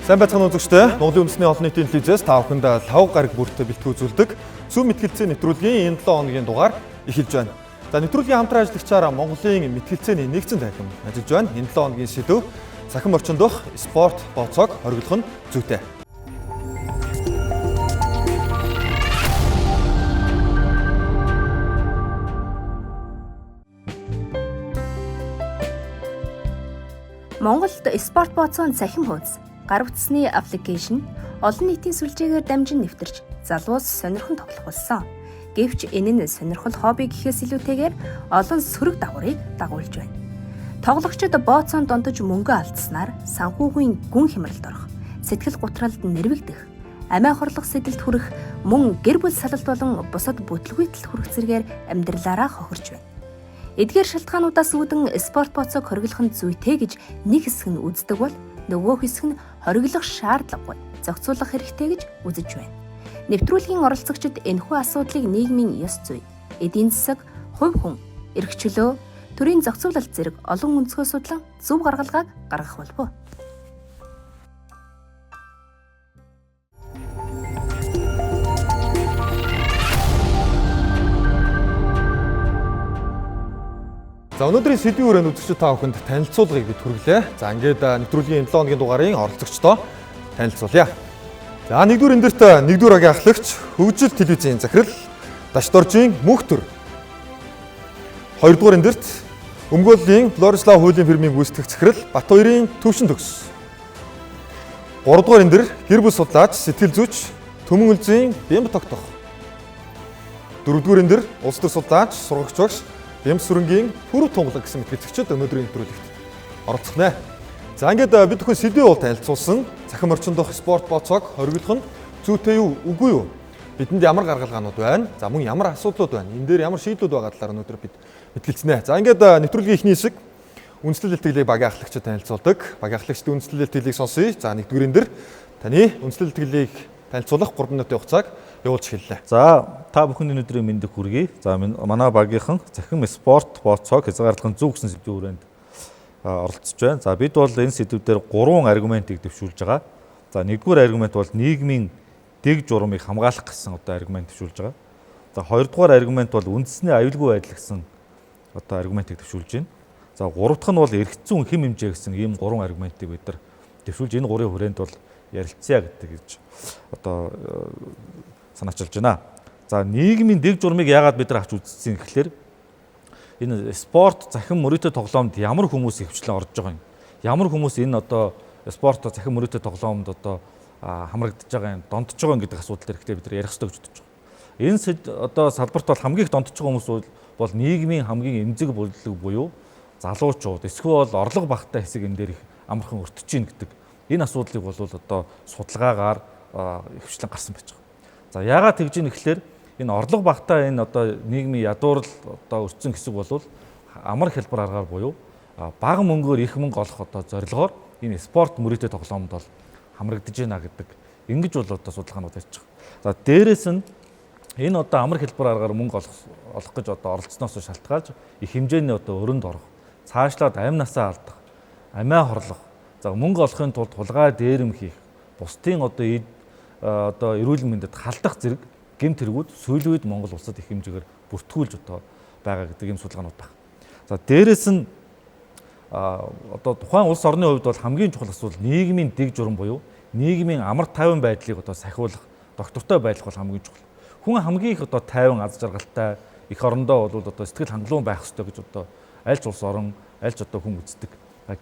Сайн байцгаана үзэгчдээ. Монголын үндэсний олон нийтийн телевизээс та бүхэнд 5 гараг бүртээ бэлтгэн үзүүлдэг Зөв мэтгэлцээний нэвтрүүлгийн энэ 7 хоногийн дугаар эхэлж байна. За нэвтрүүлгийн хамтран ажиллагчаар Монголын мэтгэлцээний нэгдсэн танхим ажиллаж байна. Энэ 7 хоногийн сэдэв цахим орчинд дох спорт бооцоог хориглох нь зүйтэй. Монголд спорт бооцооны цахим хуудас гар утасны аппликейшн олон нийтийн сүлжээгээр дамжин нэвтэрч залуус сонирхон тоглох болсон. Гэвч энэ нь сонирхол хобби гэхээс илүүтэйгээр олон сөрөг дагаврыг дагуулж байна. Тоглогчид бооцоонд донтож мөнгө алдснаар санхүүгийн гүн хямралд орох, сэтгэл гутралд нэрвэгдэх, амиа хорлох сэдэлд хүрэх, мөн гэр бүл салалт болон бусад бүтлгүйтэл хүрэх зэргээр амьдралаараа хохирч байна. Эдгээр шалтгаануудаас үүдэн спорт бооцоог хориглох нь зүйтэй гэж нэг хэсэг нь үздэг бол нөгөө хэсэг нь хориглох шаардлагагүй, зохицуулах хэрэгтэй гэж үзэж байна. Нэвтрүүлгийн оролцогчид энэхүү асуудлыг нийгмийн ёс зүй, эдийн засаг, хувь хүн, эрх чөлөө, төрийн зохицуулалт зэрэг олон өнцгөө судлан зөв гаргалгааг гаргах болов. За өнөөдрийн сэдвийн хүрээнд үзэгчид та бүхэнд танилцуулгыг бид хүргэлээ. За ингээд нэвтрүүлгийн 7 хоногийн дугаарын оролцогчдоо танилцуулъя. За нэгдүгээр эндэрт нэгдүгээр агийн ахлагч хөгжил телевизийн захирал Дашдоржийн мөнх төр. Хоёрдугаар эндэрт өмгөөллийн Флорислав хуулийн фирмийн гүйцэтгэх захирал Батбаярын төвшин төгс. Гуравдугаар эндэр гэр бүл судлаач сэтгэл зүйч Төмөн Үлзийн Бямб тогтох. Дөрөвдүгээр эндэр улс төр судлаач сургагч багш Бямб сүрэнгийн Пүрэв тунгалаг гэсэн мэтгэлцэгчид өнөөдрийн нэвтрүүлэгт оролцох нэ. За ингээд бид бүхэн сэдвээ бол танилцуулсан. Цахим орчинд дох спорт бооцоог хориглох нь зүйтэй юу, үгүй юу? Бидэнд ямар гаргалгаанууд байна? За мөн ямар асуудлууд байна? Энэ дээр ямар шийдлүүд байгаа талаар өнөөдөр бид мэтгэлцэнэ. За ингээд нэвтрүүлгийн эхний хэсэг үндэслэл илтгэлийг багийн ахлагчид танилцуулдаг. Багийн ахлагчдын үндэслэл илтгэлийг сонсъё. За нэгдүгээр энэ дэр таны үндэслэл илтгэлийг танилцуулах 3 минутын хугацааг явуулж эхэллээ. За та бүхэнд өнөөдрийн мэндийг хүргэе. За манай багийнхан цахим спорт бооцоог хязгаарлах зөв гэсэн сэдвийн хүрээнд оролцож байна. За бид бол энэ сэдвээр 3 аргументыг дэвшүүлж байгаа. За нэгдүгээр аргумент бол нийгмийн дэг журамыг хамгаалах гэсэн аргумент дэвшүүлж байгаа. За хоёрдугаар аргумент бол үндэсний аюулгүй байдал гэсэн аргументыг дэвшүүлж байна. За гурав дахь нь бол эрх зүйн хэм хэмжээ гэсэн ийм 3 аргументыг бид нар дэвшүүлж энэ 3-ын хүрээнд бол ярилцъя гэдэг гэж санаачилж байна. За нийгмийн дэг журамыг яагаад бид нар авч үзсэн гэхлээр энэ спорт захин мөрөөдө тоглоомд ямар хүмүүс хөвчлэн орж байгаа юм. Ямар хүмүүс энэ спорт захин мөрөөдө тоглоомд хамрагдаж байгаа юм, донтож байгаа гэдэг асуудал хэрэгтэй бид нар ярих хэрэгтэй гэж бодож байгаа. Энэ салбарт бол хамгийн их донтож байгаа хүмүүс бол нийгмийн хамгийн эмзэг бүлэг буюу залуучууд, эсвэл орлого багтаа хэсэг энэ дээр их амархан өртөж гин гэдэг энэ асуудлыг бол судалгаагаар хөвчлэн гарсан байж байгаа. За яагаад тэгж ийн гэхлээр энэ орлого багтаа энэ нийгмийн ядуурл өртсөн хэсэг бол амар хэлбэр аргаар буюу бага мөнгөөр их мөнгө олох зорилгоор энэ спорт мөрөөдө тоглоомд бол хамрагдаж байна гэдэг ингэж бол судалгаанууд ярьж байгаа. За дээрэс нь энэ амар хэлбэр аргаар мөнгө олох гэж оролцсноос шалтгаалж их хэмжээний өрөнд орох, цаашлаад амь насаа алдах, амиа хорлох, за мөнгө олохын тулд хулгай дээрэм хийх, бусдын эрүүл мэндэд халдах зэрэг гэмт хэрэгүүд сүүлийн үед Монгол улсад их хэмжээгээр бүртгүүлж байгаа гэдэг ийм судалгаанууд байна. За дээрэс нь тухайн улс орны хувьд бол хамгийн чухал асуудал нийгмийн дэг журам буюу нийгмийн амар тайван байдлыг сахиулах, доктортой байх бол хамгийн чухал. Хүн хамгийн их тайван аз жаргалтай их орондоо бол сэтгэл хангалуун байх ёстой гэж альч улс орон, альч хүн үздэг.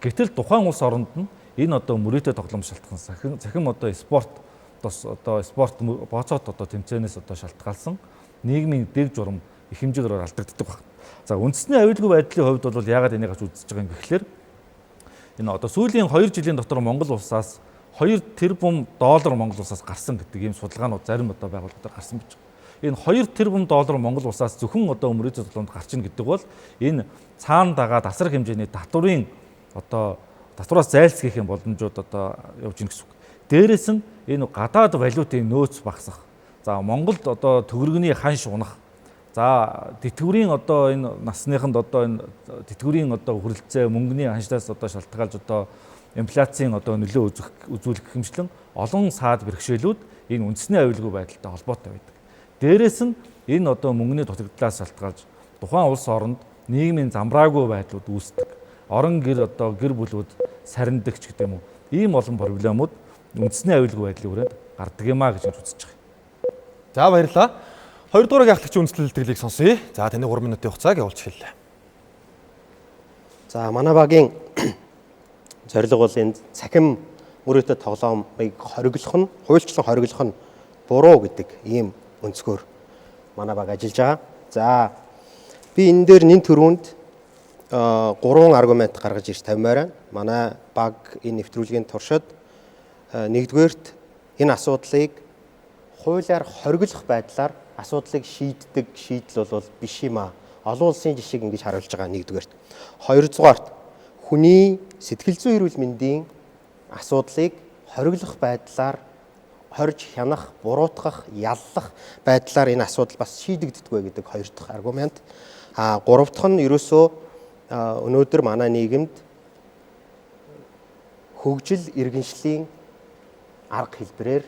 Гэтэл тухайн улс оронд нь энэ мөрөөдө тоглоом шалтгаан цахим спорт бооцоод тэмцээнээс шалтгаалсан нийгмийн дэг журам их хэмжээгээр алдагддаг байна. За үндэсний аюулгүй байдлын хувьд бол яагаад энийг авч үзэж байгаа юм гэхлээр энэ сүүлийн 2 жилийн дотор Монгол улсаас 2 тэрбум доллар Монгол улсаас гарсан гэдэг ийм судалгаанууд зарим байгууллагуудаар гарсан байж байгаа. Энэ 2 тэрбум доллар Монгол улсаас зөвхөн мөрөөдө тоглоомд гарч ийн гэдэг бол энэ цаана дагаад асар хэмжээний татвараас зайлсхийх боломжууд явж ийн гэсэн үг. Дээрээс нь энэ гадаад валютын нөөц багасах. За Монголд төгрөгний ханш унах. За тэтгэврийн энэ насныханд энэ тэтгэврийн хүрэлцээ мөнгөний ханшлаас шалтгаалж инфляцийн одоо нөлөө үзүүлэх хэмжлэн олон саад бэрхшээлүүд энэ үндэсний аюулгүй байдалтай холбоотой байдаг. Дээрээс нь энэ одоо мөнгөний дутагдлаас шалтгаалж тухайн улс оронд нийгмийн замбраагүй байдлууд үүсдэг. Орон гэр бүлүүд сарндаг ч гэдэг юм уу. Ийм олон проблемууд үндэсний аюулгүй байдлын хүрээнд гардаг юмаа гэж үзэж байгаа. За баярлалаа. Хоёрдугаар гахлагчийн үндэслэл илтгэлийг сонсъё. За таны 3 минутын хугацааг явуулж эхэллээ. За манай багийн зорилго бол энэ цахим мөрөөдөд тоглоомыг хориглох нь, хуульчлан хориглох нь буруу гэдэг ийм өнцгөр манай баг ажиллаж байгаа. За би энэ дээр нэн төрөнд 3 аргумент гаргаж ирж тавьмаар байна. Манай баг энэ нэвтрүүлгийн туршид нэгдүгээрт энэ асуудлыг хуулиар хориглох байдлаар асуудлыг шийддэг шийдэл бол биш юм аа. Олон улсын жишээг ингэж харуулж байгаа нэгдүгээрт. Хоёрдугаарт хүний сэтгэл зүйн эрүүл мэндийн асуудлыг хориглох байдлаар хорж хянах, буруутгах, яллах байдлаар энэ асуудал бас шийдэгддэггүй гэдэг хоёр дахь аргумент. Гурав дахь нь ерөөсөө өнөөдөр манай нийгэмд хөгжил иргэншлийн арга хэлбэрээр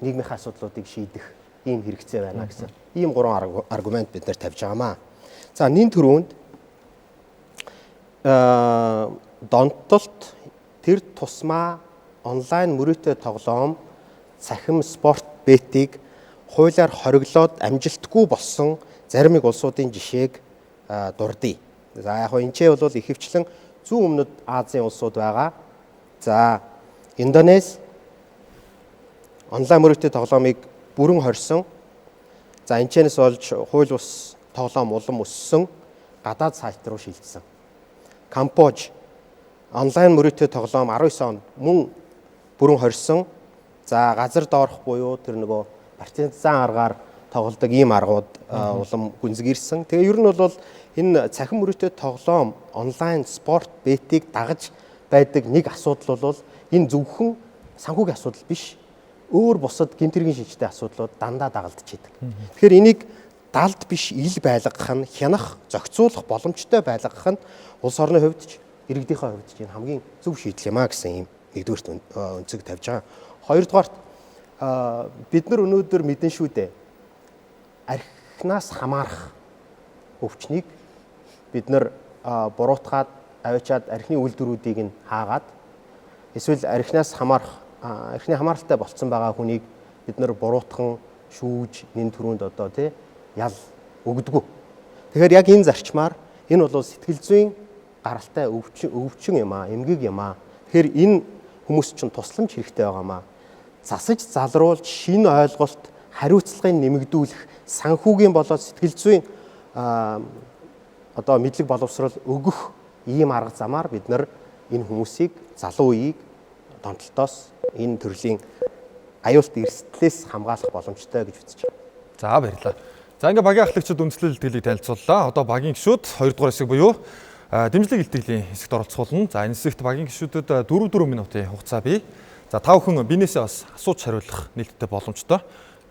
нийгмийн асуудлуудыг шийдэх ийм хэрэгцээ байна гэсэн. Ийм 3 аргумент бид нэр тавьж байгаамаа. За нэн төрөнд донтолт тэр тусмаа онлайн мөрөөдтэй тоглоом цахим спорт бетийг хуулиар хориглоод амжилтгүй болсон зарим нэг улсуудын жишээг дурдъя. За яг хөө энэ ч бол ихэвчлэн зүүн өмнөд Азийн улсууд байгаа. За Индонез онлайн мөрөөдтэй тоглоомыг бүрэн хорьсон. За энэчнээс болж хууль бус тоглоом улам өссөн, гадаад сайт руу шилжсэн. Камбож онлайн мөрөөдтэй тоглоом 19 онд мөн бүрэн хорьсон. За газар доорх буюу тэр нөгөө партизан аргаар тоглодог ийм аргууд улам гүнзгийрсэн. Тэгээ ер нь бол энэ цахим мөрөөдтэй тоглоом онлайн спорт бетийг дагаж байдаг нэг асуудал бол энэ зөвхөн санхүүгийн асуудал биш. Өөр бусад гэмтэргийн шилжтэй асуудлууд дандаа дагалдчихэдэг. Тэгэхээр энийг далд биш ил байлгах нь, хянах, зохицуулах боломжтой байлгах нь улс орны хувьд ч иргэдийнхээ хувьд ч хамгийн зөв шийдэл юм а гэсэн юм нэгдүгээрт өнцөг тавьж байгаа. Хоёрдугаарт бид нар өнөөдөр мэдэн шүү дээ. Архинаас хамаарах өвчнийг бид нар буруутгаад авчиад архины үйлдвэрүүдийг нь хаагаад эсвэл архинаас архины хамааралтай болцсон байгаа хүнийг бид нар буруутхан шүүж нэн төрөнд одоо тий ял өгдөггүй. Тэгэхээр яг энэ зарчмаар энэ бол сэтгэл зүйн гаралтай өвчин юм аа, эмгэг юм аа. Тэгэхээр энэ хүмүүс чинь тусламж хэрэгтэй байгаамаа. Засаж залруулж шинэ ойлголт, хариуцлагыг нэмэгдүүлэх, санхүүгийн болоод сэтгэл зүйн одоо мэдлэг боловсрол өгөх ийм арга замаар бид нар энэ хүмүүсийг залуу үеийг донтолтоос энэ төрлийн аюулт эрсдлээс хамгаалах боломжтой гэж үзэж байна. За баярлалаа. За ингээ багийн ахлагчид үндэслэл илтгэлийг танилцууллаа. Одоо багийн гишүүд 2 дугаар хэсэг буюу дэмжлэг илтгэлийн хэсэгт оролцуулна. За энэ хэсэгт багийн гишүүдэд 4 минутын хугацаа бий. За та бүхэн бинээсээ бас асууж хариулах нээлттэй боломжтой.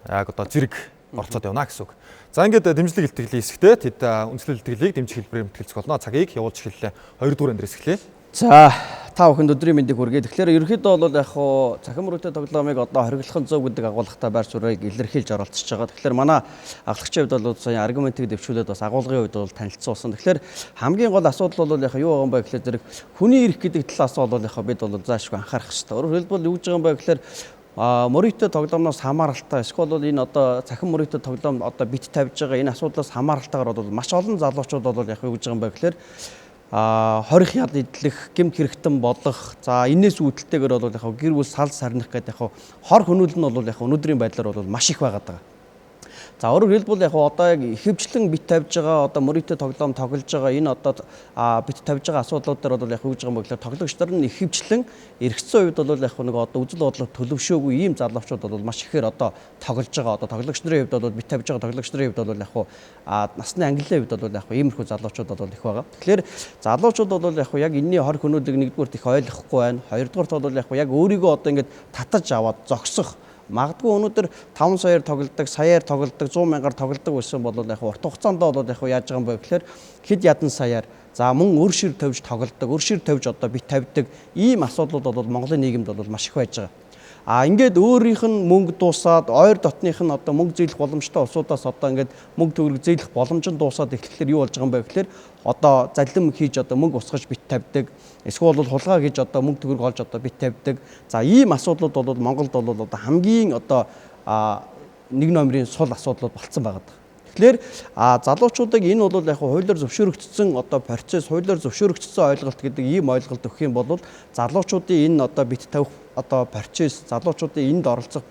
Яг одоо зэрэг оролцоод явна гэсэн үг. За ингээд дэмжлэг илтгэлийн хэсэгтээ тэд үндэслэл илтгэлийг дэмжих хэлбэрээр мэтгэлцэх болно. Цагийг явуулж эхэллээ. 2 дугаар эндрээс эхлэе. За та бүхэнд өдрийн мэндийг хүргэе. Тэгэхээр ерөнхийдөө бол яг хуу цахим мөрөөдтэй тоглоомыг одоо хориглох нь зөв гэдэг агуулгатай байр суурийг илэрхийлж оролцож байгаа. Тэгэхээр манай ахлагчийн хувьд бол сая аргументыг дэвшүүлээд бас агуулгын хувьд бол танилцуулсан. Тэгэхээр хамгийн гол асуудал бол яг юу байгаа юм бэ гэхээр зэрэг хүний эрх гэдэг талаас бол яг бид бол заашгүй анхаарах хэрэгтэй. Өөрөөр хэлбэл юу гэж байгаа юм бэ гэхээр мөрөөдтэй тоглоомноос хамааралтай эсвэл энэ одоо цахим мөрөөдтэй тоглоом одоо бит тавьж байгаа энэ асуудлаас хамааралтайгаар бол маш олон залуучууд бол яг юу гэж байгаа юм бэ гэхээр хорих яд идэх, гэмт хэрэгтэн болох, за энэс үүдэлтэйгээр бол яг гэр бүл сал сарних гэдэг яг хор хөнөөл нь бол яг өнөөдрийн байдлаар бол маш их байгаад байгаа. За өөрөөр хэлбэл яг одоо яг ихэвчлэн бит тавьж байгаа одоо мөрөөдтэй тоглоом тоглож байгаа энэ одоо бит тавьж байгаа асуудлууд дээр бол яг юу гэж байгаа юм бэ гэхээр тоглогч нар нь ихэвчлэн эргэцсэн үед бол яг нэг одоо үзэл бодлого төлөвшөөгүй ийм залуучууд бол маш ихээр одоо тоглож байгаа. Одоо тоглогч нарын хувьд бол бит тавьж байгаа тоглогч нарын хувьд бол яг насны ангиллын хувьд бол яг иймэрхүү залуучууд бол их байгаа. Тэгэхээр залуучууд бол яг энэний хор хөнөөлийг нэгдүгürt их ойлгохгүй байна. Хоёрдугаарт бол яг өөрийгөө одоо ингээд татаж аваад зогсох Магадгүй өнөөдөр 5 саяар тоглодог, саяар тоглодог, 100 мянгаар тоглодог байсан бол яг урт хугацаанд бол яг яаж байгаа юм бэ гэхээр хэд ядан саяар за мөн өр шир тавьж тоглодог, өр шир тавьж одоо бит тавьдаг ийм асуудлууд бол Монголын нийгэмд бол маш их байж байгаа. Ингээд өөрийнх нь мөнгө дуусаад ойр дотных нь одоо мөнгө зээлэх боломжтой улсуудаас одоо ингээд мөнгө төгрөг зээлэх боломж нь дуусаад эхлэхээр юу болж байгаа юм бэ гэхээр одоо заллим хийж одоо мөнгө усгаж бит тавьдаг, эсвэл бол хулгай хийж одоо мөнгө төгрөг олж одоо бит тавьдаг. За ийм асуудлууд бол Монголд бол одоо хамгийн одоо нэг номерын сул асуудлууд болцсон байгаа. Тэгэхээр залуучуудыг энэ бол яг хуулиар зөвшөөрөгдсөн одоо процесс, хуулиар зөвшөөрөгдсөн ойлголт гэдэг ийм ойлголт өгөх юм бол залуучуудын энэ одоо бит тавих одоо процесс, залуучуудын энд оролцох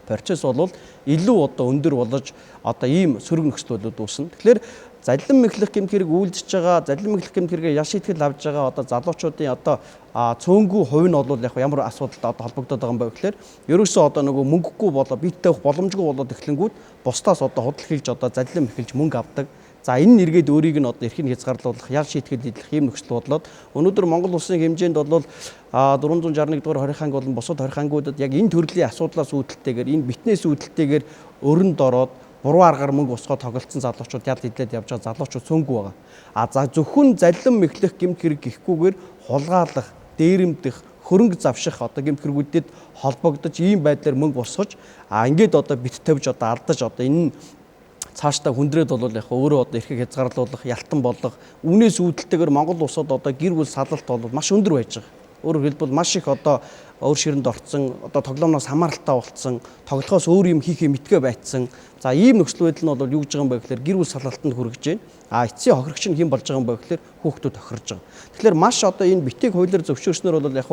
процесс бол илүү одоо өндөр болж одоо ийм сөрөг нөхцлүүд үүснэ. Тэгэхээр заллим мэхлэх гэмт хэрэг үйлдэж байгаа, заллим мэхлэх гэмт хэрэгээ яш шийтгэл авж байгаа одоо залуучуудын одоо цөөнгүй хувь нь бол яг ямар асуудалтай одоо холбогдоод байгаа юм бэ гэхээр ерөөсөө одоо нөгөө мөнгөгүй болоо бит тавих боломжгүй болоод эхлэнгүүд бусдаас одоо худал хийж одоо заллим эхэлж мөнгө авдаг. За энэ нэргээд өөрийг нь одоо эрхийн хязгаарлуулах, ял шийтгэл хийх ийм нөхцөл бодлоод өнөөдөр Монгол улсын хэмжээнд бол 461 дугаар хорих анги болон бусад хорих ангиудад яг энэ төрлийн асуудлаас үүдэлтэйгээр энэ битнээс үүдэлтэйгээр өрөнд ороод буруу аргаар мөнгө усгоод тоглолцсон залуучууд ял идэлээд явж байгаа залуучууд цөөнгүй байгаа. За зөвхөн заллим мэхлэх гэмт хэрэг гэхгүйгээр хулгайлах, дээрэмдэх, хөрөнгө завших одоо гэмт хэрэгүүдэд холбогдож ийм байдлаар мөнгө усгаж ингээд одоо бит тавьж одоо алдаж одоо энэ цаашдаа хүндрээд бол яг өөрөө одоо эрхийг хязгаарлуулах, ялтан болгох, үнээс үүдэлтэйгээр Монгол улсад одоо гэр бүл салалт бол маш өндөр байж байгаа. Өөрөөр хэлбэл маш их одоо өөр ширэнд орцсон, одоо тоглоомноос хамааралтай болцсон, тоглохоос өөр юм хийхээ мэдгээ байцсан. За ийм нөхцөл байдал нь бол юу гэж байгаа юм бэ гэхээр гэр бүл салалтанд хүрэж байна. Эцсийн хохирогч нь хэн болж байгаа юм бэ гэхээр хүүхдүүд тохирж байгаа. Тэгэхээр маш одоо энэ битийг хуулиар зөвшөөрснөөр бол яг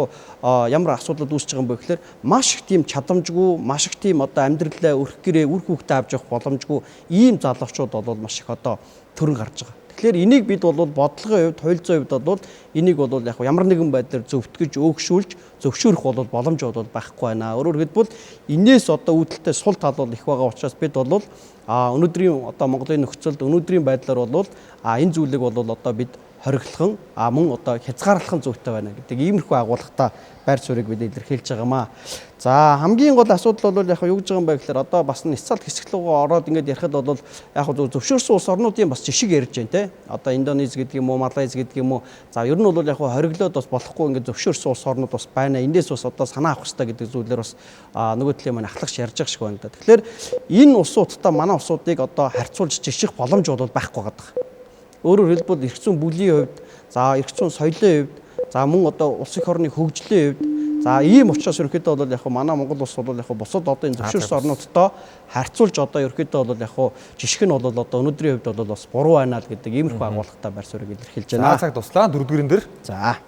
ямар асуудлууд үүсэж байгаа юм бэ гэхээр маш их тийм чадамжгүй, маш их тийм одоо амьдралаа өрх гэрээ, үр хүүхдээ авч явах боломжгүй ийм залуучууд бол маш их одоо төрөн гарч байгаа. Тэгэхээр энийг бид бол бодлогын хувьд, хууль зүйн хувьд бол энийг бол яг ямар нэгэн байдлаар зөвтгөж, өөгшүүлж, зөвшөөрөх бол боломж бол байхгүй байна. Өөрөөр хэлбэл энээс одоо үүдэлтэй сул тал бол их байгаа учраас бид бол өнөөдрийн одоо Монголын нөхцөлд өнөөдрийн байдлаар бол энэ зүйлийг бол одоо бид хориглохон мөн одоо хязгаарлах зүйтэй байна гэдэг иймэрхүү агуулгатай байр суурийг бид илэрхийлж байгаамаа. За хамгийн гол асуудал бол яг юу гэж байгаа юм бэ гэхээр одоо бас няцаалт хэсэг рүүгээ ороод ингээд ярихад бол яг зөвшөөрсөн улс орнуудын бас жишг ярьж байна те. Одоо Индонез гэдэг юм уу, Малайз гэдэг юм уу. За ер нь бол яг хориглоод бас болохгүй ингээд зөвшөөрсөн улс орнууд бас байна. Эндээс бас одоо санаа авах хэрэгтэй гэдэг зүйлээр бас нөгөө талын маань ахлагч ярьж байгаа шиг байна да. Тэгэхээр энэ улсуудтай манай улсуудыг одоо харьцуулж жиших боломж бол байхгүй байгаа. Өөрөөр хэлбэл эрх зүйн бүлийн хувьд, за эрх зүйн соёлын хувьд, за мөн одоо улс их орны хөгжлийн хувьд, за ийм учраас ерөөхдөө бол яг манай Монгол улс бол яг бусад одоо энэ зөвшөөрсөн орнуудтай харьцуулж одоо ерөөхдөө бол яг жишг нь бол одоо өнөөдрийн хувьд бол бас буруу байна л гэдэг иймэрхүү агуулгатай байр суурийг илэрхийлж байна. Цаг туслаа дөрөвдүгээрэн дээр. За.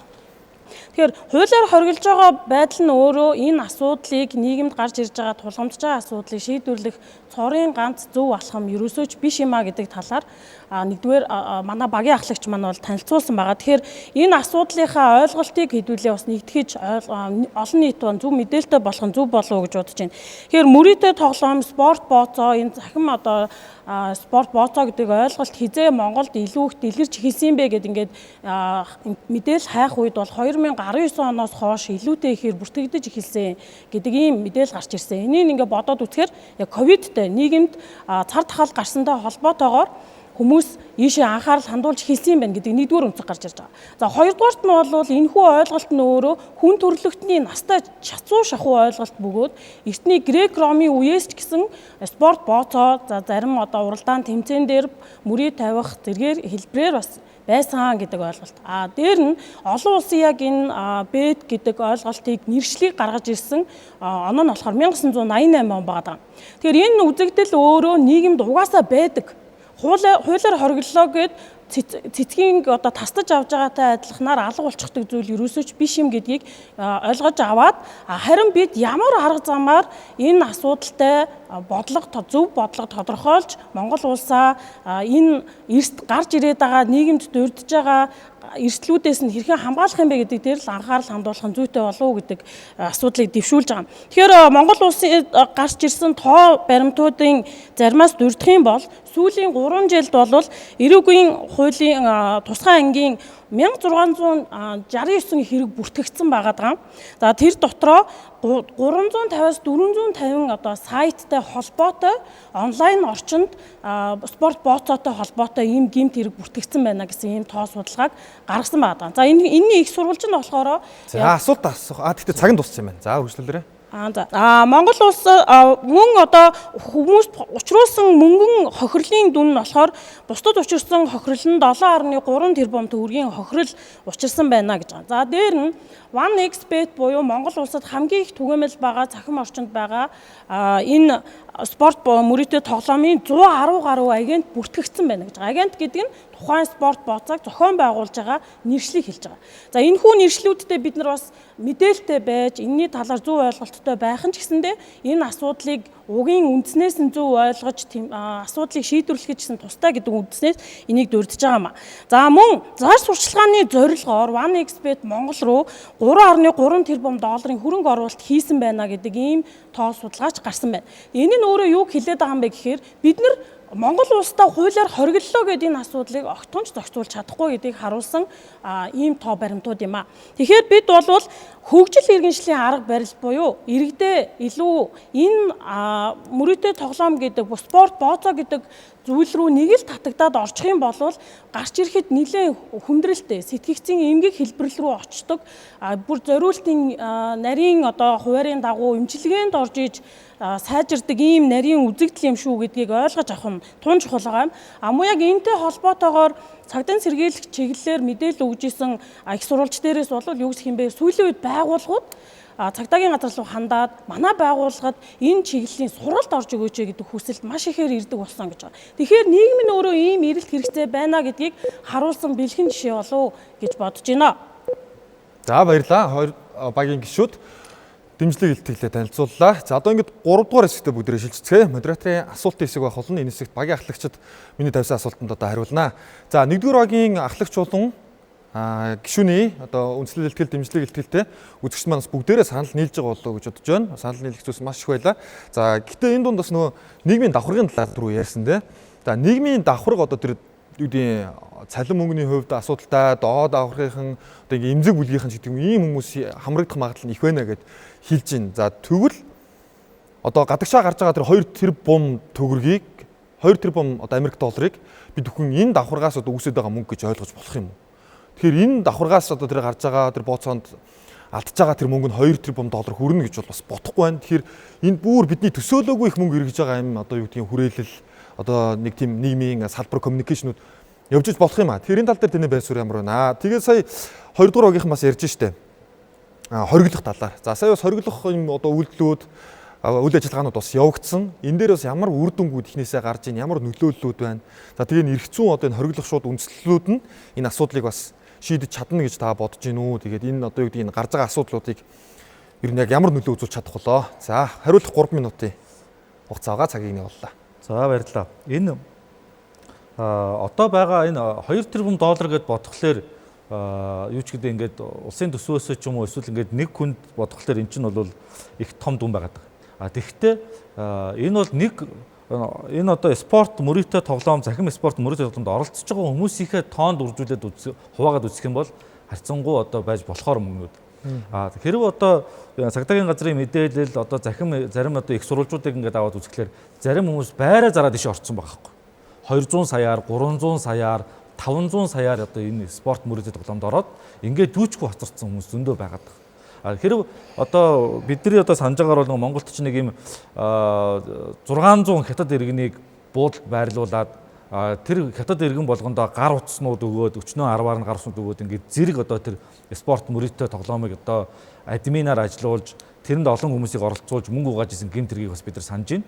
Тэгэхээр хуулиар хориглож байгаа байдал нь өөрөө энэ асуудлыг нийгэмд гарч ирж байгаа тулгамдж байгаа асуудлыг шийдвэрлэх цорын ганц зөв алхам ерөөсөө ч биш юмаа гэдэг талаар нэгдүгээр манай багийн ахлагч маань бол танилцуулсан байгаа. Тэгэхээр энэ асуудлынхаа ойлголтыг хэдүүлээ бас нэгтгэж олон нийт зөв мэдээлэлтэй болох нь зөв болов уу гэж бодож байна. Тэгэхээр мөрөөдөө тоглоом, спорт бооцоо, энэ захим одоо спорт бооцоо гэдэг ойлголт хизээ Монголд илүү их дэлгэрч эхэлсэн бэ гэдэг ингээд мэдээлэл хайх үед бол 2019 оноос хойш илүүтэй ихээр бүртгэгдэж эхэлсэн гэдэг ийм мэдээлэл гарч ирсэн. Энийг ингээд бодоод үзэхээр яг ковидтэй нийгэмд цар тахал гарсантай холбоотойгоор хүмүүс ийшээ анхаарал хандуулж хэлсэн байна гэдэг нэгдүгээр үнцэг гарч ирж байгаа. За хоёрдугаарт нь бол энэхүү ойлголт нь өөрөө хүн төрөлхтний настай шацуу шахуу ойлголт бөгөөд эртний грек-ромын үеэс ч гэсэн спорт бооцоо, за зарим одоо уралдаан тэмцээн дээр мөрий тавих зэргээр хэлбэрээр бас байсан гэдэг ойлголт. Дээр нь олон улсын яг энэ бэд гэдэг ойлголтыг нэршлиг гаргаж ирсэн он нь болохоор 1988 он байгаа. Тэгэхээр энэ үзэгдэл өөрөө нийгэмд угаасаа байдаг. Хуулиар хориглолоо гэд цэцгийн одоо тасдаж авж байгаатай адилханаар алга болчихдаг зүйл ерөөсөө ч биш юм гэдгийг ойлгож аваад харин бид ямар арга замаар энэ асуудалтай зөв бодлого тодорхойлж Монгол улсаа энэ эрсд гарч ирээд байгаа нийгэмд дурдж байгаа эрсдлүүдээс нь хэрхэн хамгаалах юм бэ гэдэг дээр л анхаарал хандуулах нь зүйтэй болов уу гэдэг асуудлыг дэвшүүлж байгаа. Тэгэхээр Монгол улсын гарч ирсэн тоо баримтуудын заримаас дурдах юм бол сүүлийн 3 жилд бол эрүүгийн хуулийн тусгай ангийн 1669 хэрэг бүртгэгдсэн байгаа. За тэр дотроо 350-аас 450 одоо сайттай холбоотой онлайн орчинд спорт бооцоотой холбоотой ийм гэмт хэрэг бүртгэгдсэн байна гэсэн ийм тоо судалгааг гаргасан байгаа. За энэний их сурвалж нь болохоор За асуулт асуух. Гэхдээ цаг нь дууссан юм байна. За үргэлжлүүлээрэй. Монгол улс мөн одоо хүмүүс учруулсан мөнгөн хохирлын дүн нь болохоор бусдад учирсан хохирол нь 7.3 тэрбум төгрөгийн хохирол учирсан байна гэж байгаа. За дээр нь 1xBet буюу Монгол улсад хамгийн их түгээмэл байгаа цахим орчинд байгаа энэ спорт мөрөөдөө тоглоомын 110 гаруй агент бүртгэгдсэн байна гэж байгаа. Агент гэдэг нь тухайн спорт бооцоог зохион байгуулж байгаа нэршлиг хэлж байгаа. За энэ хүү нэршлүүдтэй бид нар бас мэдээлэлтэй байж энэний талаар зөв ойлголттой байх нь ч гэсэндээ энэ асуудлыг угийн үндснээс нь зөв ойлгож асуудлыг шийдвэрлэх гэсэн тустай гэдэг үндснээс энийг дурдж байгаа юм а. За мөн зар сурчлагын зорилгоор 1xBet Монгол руу 3.3 тэрбум долларын хөрөнгө оруулалт хийсэн байна гэдэг ийм тоо судалгаач гарсан байна. Энэ нь өөрөө юуг хэлээд байгаа юм бэ гэхээр бид нар Монгол улстай хуулиар хориглолоо гэдэг энэ асуудлыг огтхонч зохицуулж чадахгүй гэдгийг харуулсан ийм тоо баримтууд юм а. Тэгэхээр бид бол хөгжил иргэншлийн арга барил буюу иргэдээ илүү энэ мөрөөдөө тоглоом гэдэг спорт бооцоо гэдэг зүйл рүү нэг л татагдаад орчих юм бол гарч ирэхэд нэлээд хүндрэлтэй сэтгэгцийн эмгэг хэлбэрэл рүү очдог бүр зориултын нарийн одоо хуваарийн дагуу эмчилгээнд орж иж сайжирдаг ийм нарийн үзэгдэл юм шүү гэдгийг ойлгож авах нь тун чухал байгаа юм. Мөн яг энэтэй холбоотойгоор цагдаа сэргийлэх чиглэлээр мэдээлэл өгж исэн их сурвалж дээрээс бол юу гэх юм бэ? Сүүлийн үед байгууллагууд цагдаагийн газар руу хандаад манай байгууллагад энэ чиглэлийн сургалт орж өгөөч гэдэг хүсэлт маш ихээр ирдэг болсон гэж байгаа. Тэгэхээр нийгэм нь өөрөө ийм эрэлт хэрэгцээ байна гэдгийг харуулсан бэлхэн жишээ болов гэж бодож байна. За баярлалаа. Хоёр багийн гишүүд дэмжлэг илтгэлээ танилцууллаа. За одоо ингээд 3 дугаар хэсэгтээ бүгдээ шилжицгээе. Модераторын асуултын хэсэг байх болно. Энэ хэсэгт багийн ахлагчид миний тавьсан асуултанд одоо хариулнаа. За 1-р багийн ахлагч болон гишүүний одоо үндэслэл илтгэл дэмжлэг илтгэлтэй үзэгч маань бас бүгдээрээ санал нийлж байгаа болоо гэж бодож байна. Санал нийлэх зүйлс маш их байлаа. За гэхдээ энэ дунд бас нөгөө нийгмийн давхаргын талаар түрүү ярьсан дээ. За нийгмийн давхарга одоо тэр юу гэдэг цалин мөнгөний хувьд асуудалтай, доод давхаргын одоо ингээ эмзэг бүлгийнхэн ч гэдэг юм ийм хүмүүс хамрагдах магадлал нь их байна гэд хэлж байна. За тэгвэл одоо гадагшаа гарч байгаа тэр 2 тэрбум төгрөгийг 2 тэрбум одоо Америк долларыг бид бүхэн энэ давхаргаас одоо үүсэж байгаа мөнгө гэж ойлгож болох юм уу? Тэгэхээр энэ давхаргаас одоо тэр гарч байгаа тэр бооцоонд алдж байгаа тэр мөнгө нь 2 тэрбум доллар хүрнэ гэж бол бас бодохгүй байна. Тэгэхээр энэ бүр бидний төсөөлөөгүй их мөнгө эргэж байгаа юм одоо юу гэдгийг хүрээлэл одоо нэг тийм нийгмийн салбар коммуникейшнуд явж иж болох юм аа. Тэгэхээр энэ тал дээр тэний байр суурь ямар байна? Тэгээд сая 2 дугаар багийнхан бас ярьж штэ. Хориглох талаар. За сая бас хориглох юм одоо үйлдэлүүд үйл ажиллагаанууд бас явагдсан. Энэ дээр бас ямар үр дүнгууд ихнээсээ гарч ийн, ямар нөлөөллүүд байна. За тэгээд эрх зүйн одоо энэ хориглох шууд үндслэлүүд нь энэ асуудлыг бас шийдэж чадна гэж та бодож гин үү? Тэгээд энэ одоо юу гэдэг энэ гарч байгаа асуудлуудыг ер нь яг ямар нөлөө үзүүлж чадах болоо? За хариулах 3 минутын хугацаагаа цагийг нь явууллаа. За баярлалаа. Энэ одоо байгаа энэ 2 тэрбум доллар гэд бодхолоор юу ч гэдэг ингээд улсын төсвөөс ч юм уу эсвэл ингээд нэг хүнд бодхолоор эн чинь бол их том дүн байгаад байгаа. Тэгэхдээ энэ бол нэг энэ одоо спорт мөрөөдөө тоглоом, захим спорт мөрөөдөө тоглоомд оролцож байгаа хүмүүсийнхээ тоонд үржүүлээд хуваагаад үзэх юм бол харьцангуй одоо байж болохоор мөнгнүүд. Хэрв одоо цагдаагийн газрын мэдээлэл одоо захим зарим одоо их сурвалжуудыг ингээд аваад үзэхлээр зарим хүмүүс байраа зараад ишээ орцсон байгаа байхгүй. 200 саяар, 300 саяар, 500 саяар одоо энэ спорт мөрөөдөө тоглоомд ороод ингээд дүүчгүй хоцорсон хүмүүс зөндөө байгаад байна. Хэрв одоо бидний одоо санаж байгаагаар бол Монголд ч нэг юм 600 хятад иргэнийг буудалд байрлуулад тэр хятад иргэн болгондоо гар утаснууд өгөөд өчнөө 10-аар нь гар утаснууд өгөөд ингээд зэрэг одоо тэр спорт мөрөөдөө тоглоомыг одоо админаар ажилуулж тэрэнд олон хүмүүсийг оролцуулж мөнгө угааж исэн гэмт хэргийг бас бид нар санаж байна.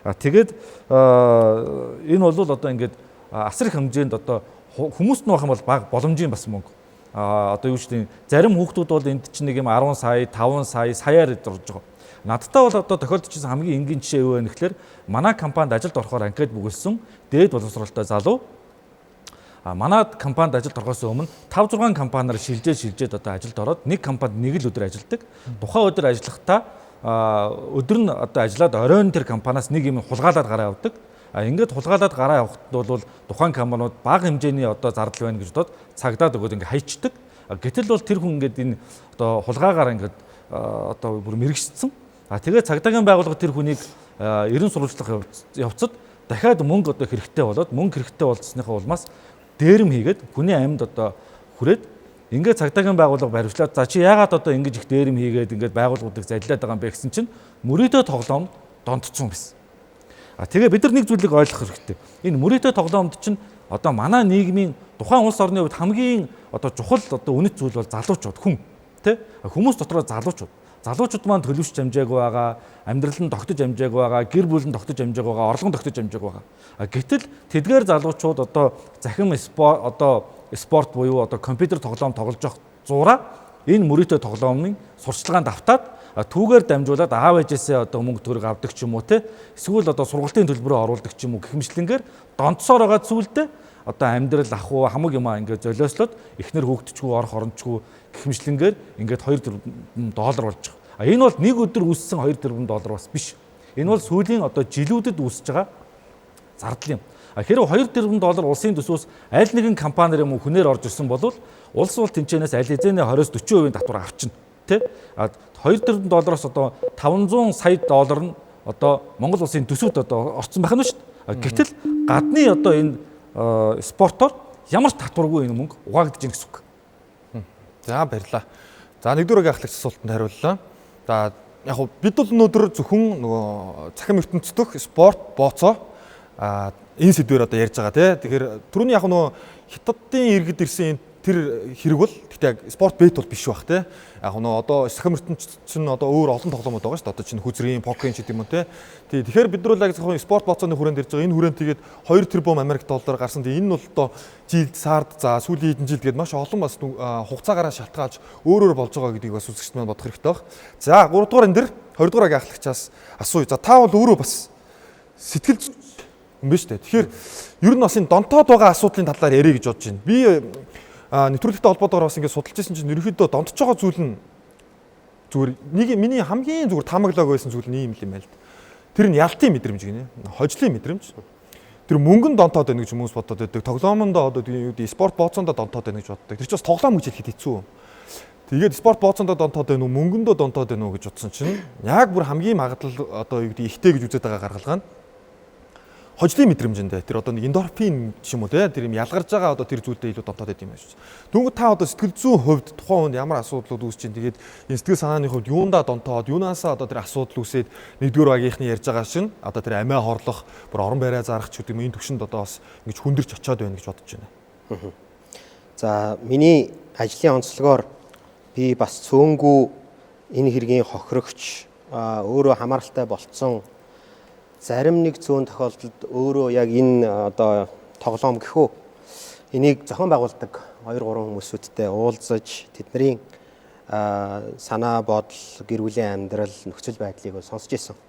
Тэгээд энэ бол одоо ингээд асар их хэмжээнд одоо хүмүүст нь байх юм бол бага боломжийн бас мөнгө. Одоо юу ч тийм зарим хүүхдүүд бол энд чинь нэг юм 10 сая, 5 сая, саяар орж байгаа. Надтай бол одоо тохиолдчихсан хамгийн энгийн жишээ юу вэ гэхээр манай компанид ажилд орохоор анкет бүгэлсэн дээд боловсролтой залуу манай компанид ажилд орохоос өмнө 5-6 компаниар шилжээд одоо ажилд ороод нэг компанид нэг л өдөр ажилладаг. Тухайн өдөр ажиллахдаа өдөр нь одоо ажиллаад оройн тэр компаниас нэг юм хулгайлаад гараа явдаг. Ингээд хулгайлаад гараа явахд бол тухайн компаниуд бага хэмжээний одоо зардал байна гэж бодоод цагдаад өгөөд ингээд хайчдаг. Гэтэл бол тэр хүн ингээд энэ одоо хулгаагаар ингээд одоо бүр мэрэгшсэн. Тэгээд цагдаагийн байгууллага тэр хүнийг ерөн сурвалжлах явцад дахиад мөнгө одоо хэрэгтэй болоод мөнгө хэрэгтэй болсныхаа улмаас дээрэм хийгээд хүний амьд одоо хүрээд ингээд цагдаагийн байгууллага баримтлаад за чи яагаад одоо ингэж их дээрэм хийгээд ингээд байгууллагуудыг зайлиад байгаа юм бэ гэсэн чинь мөрөөдөө тоглоомд донтцсон байсан. Тэгээ бид нар нэг зүйлийг ойлгох хэрэгтэй. Энэ мөрөөдөө тоглоомд чинь одоо манай нийгмийн тухайн улс орны хувьд хамгийн одоо чухал одоо үнэт зүйл бол залуучууд хүн тий хүмүүс дотроо залуучууд маань төлөвшж амжаагүй байгаа, амьдрал нь тогтож амжаагүй байгаа, гэр бүл нь тогтож амжаагүй байгаа, орлогон тогтож амжаагүй байгаа. Гэтэл тэдгээр залуучууд одоо захим спорт буюу одоо компьютер тоглоом тоглож явах зураа энэ мөрөөдөө тоглоомын сурчлагаанд автаад түүгээр дамжуулаад аав ээжээсээ одоо мөнгө төгрөг авдаг ч юм уу те эсвэл одоо сургалтын төлбөрөөр оруулдаг ч юм уу гэх мэтчлэнгээр донтсоор байгаа зүйлдээ одоо амьдрал ахуй хамаг юмаа ингээд золиослоод эхнэр хөөгдчихгүй орох орончгүй гэх мэтчлэнгээр ингээд 2 тэрбум доллар болж байгаа. Энэ бол нэг өдөр үүссэн 2 тэрбум доллар бас биш. Энэ бол сүүлийн одоо жилүүдэд үүсэж байгаа зардал юм. Хэрэв 2 тэрбум доллар улсын төсвөөс аль нэгэн компаниэр юм уу хүнээр орж ирсэн бол улс бол тэнцэнээс аль хэзээний 20-40% татвар авчна. Тэ? 2 тэрбум доллароос одоо 500 сая доллар нь одоо Монгол улсын төсөвт одоо орцсон байх нь шүү дээ. Гэтэл гадны одоо энэ спортоор ямар ч татваргүй энэ мөнгө угаагдаж байна гэсэн үг. За баярлалаа. За нэгдүгээр ахлагч асуултанд хариуллаа. За яг хөө бид бол өнөөдөр зөвхөн нөгөө цахим ертөнцийн дэх спорт бооцоо энэ сэдвээр одоо ярьж байгаа тий. Тэгэхээр түрүүний яг нөгөө хятадын иргэд ирсэн тэр хэрэг бол гэхдээ яг спорт бэт бол биш бах тий. Яг нөгөө одоо цахим ертөнцийн одоо өөр олон тоглоомод байгаа шүү дээ. Одоо чинь хүзрийн, покерын ч гэдэг юм уу тий. Тэгэхээр бид нар бол яг зөвхөн спорт бооцооны хүрээнд ирж байгаа. Энэ хүрээнд тэгээд 2 тэрбум Америк доллар гарсан. Энэ бол одоо жилд сард за сүүлийн хэдэн жил тэгээд маш олон бас хугацаагаараа шалтгаалж өөрөөр болж байгаа гэдгийг бас үзэгчд маань бодох хэрэгтэй баг. За 3 дугаар энэ дэр 20 дугаар ахлагчаас асууя. За та бол өөрөө бас сэтгэл юм биш үү? Тэгэхээр ер нь бас энэ донтоод байгаа асуудлын талаар ярих гэж бодож байна. Би нэвтрүүлэгтэй холбоотойгоор бас ингээд судалж ирсэн чинь ерөнхийдөө донтож байгаа зүйл нь зүгээр нэг миний хамгийн зүгээр таамаглааг байсан зүйл нь ийм юм байл. Тэр нь ялтын мэдрэмж гинэ. Хожлын мэдрэмж. Тэр мөнгөнд донтоод байна гэж хүмүүс бодоод байдаг. Тоглоомонд одоо юу гэдэг спорт бооцоонд донтоод байна гэж боддог. Тэр чинь бас тоглоом гэж хэлэхэд хэцүү. Тэгээд спорт бооцоонд донтоод байна уу, мөнгөндөө донтоод байна уу гэж бодсон чинь яг бүр хамгийн магадлал одоо юу гэдэг ихтэй гэж үзээд байгаа гаргалгаа нь хожлын мэдрэмжэндээ тэр одоо нэг эндорфин ч юм уу тэр юм ялгарж байгаа одоо тэр зүйлдээ илүү донтоод байд юм байна шүү. Түүнгээр та одоо сэтгэл зүйн хувьд тухайн хүнд ямар асуудлууд үүсэж чинь тэгээд энэ сэтгэл санааны хувьд юундаа донтоод юунаасаа одоо тэр асуудал үүсээд нэгдүгээр багийнхны ярьж байгаа шин одоо тэр амиа хорлох бүр орон байраа зарах ч гэдэг юм энэ төвшөнд одоо бас ингэж хүндэрч очиод байна гэж бодож байна. За миний ажлын онцлогоор би бас цөөнгүү энэ хэргийн хохирогч өөрөө хамааралтай болцсон зарим нэг зүүн тохиолдолд өөрөө яг энэ одоо тоглоом гэхүү энийг зохион байгуулдаг 2-3 хүмүүсүүдтэй уулзаж тэдний санаа бодол, гэр бүлийн амьдрал, нөхцөл байдлыг сонсч ирсэн.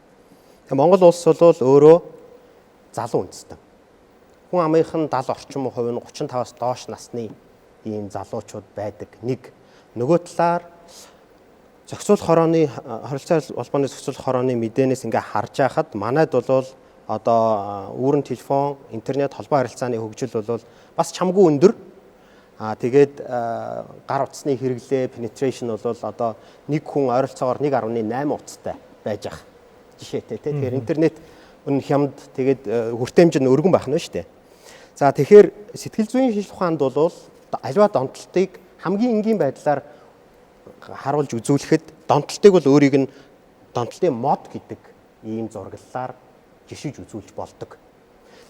Тэгээ Монгол улс бол өөрөө залуу үндэстэн. Хүн амынхан 70 орчим хувь нь 35-аас доош насны ийм залуучууд байдаг. Нэг нөгөө талаар зохицуулах хорооны харилцаа холбооны зохицуулах хорооны мэдээнээс ингээ харж байхад манайд бол одоо үүрэн телефон, интернет холбоо харилцааны хөгжил бол бас чамгүй өндөр. Тэгээд гар утасны хэрэглээ, penetration бол одоо нэг хүн ойролцоогоор 1.8 утастай байж ах. Жишээтэй тийм. Тэгэхээр интернет өн хямд тэгээд хүртээмж нь өргөн байх нь шүү дээ. За тэгэхээр сэтгэл зүйн шийдвэр ухаанд бол аливаа донтолтыг хамгийн энгийн байдлаар харуулж үзүүлэхэд донтолтыг бол өөрийг нь донтолтын мод гэдэг ийм зураглалаар жишиж үзүүлж болдог.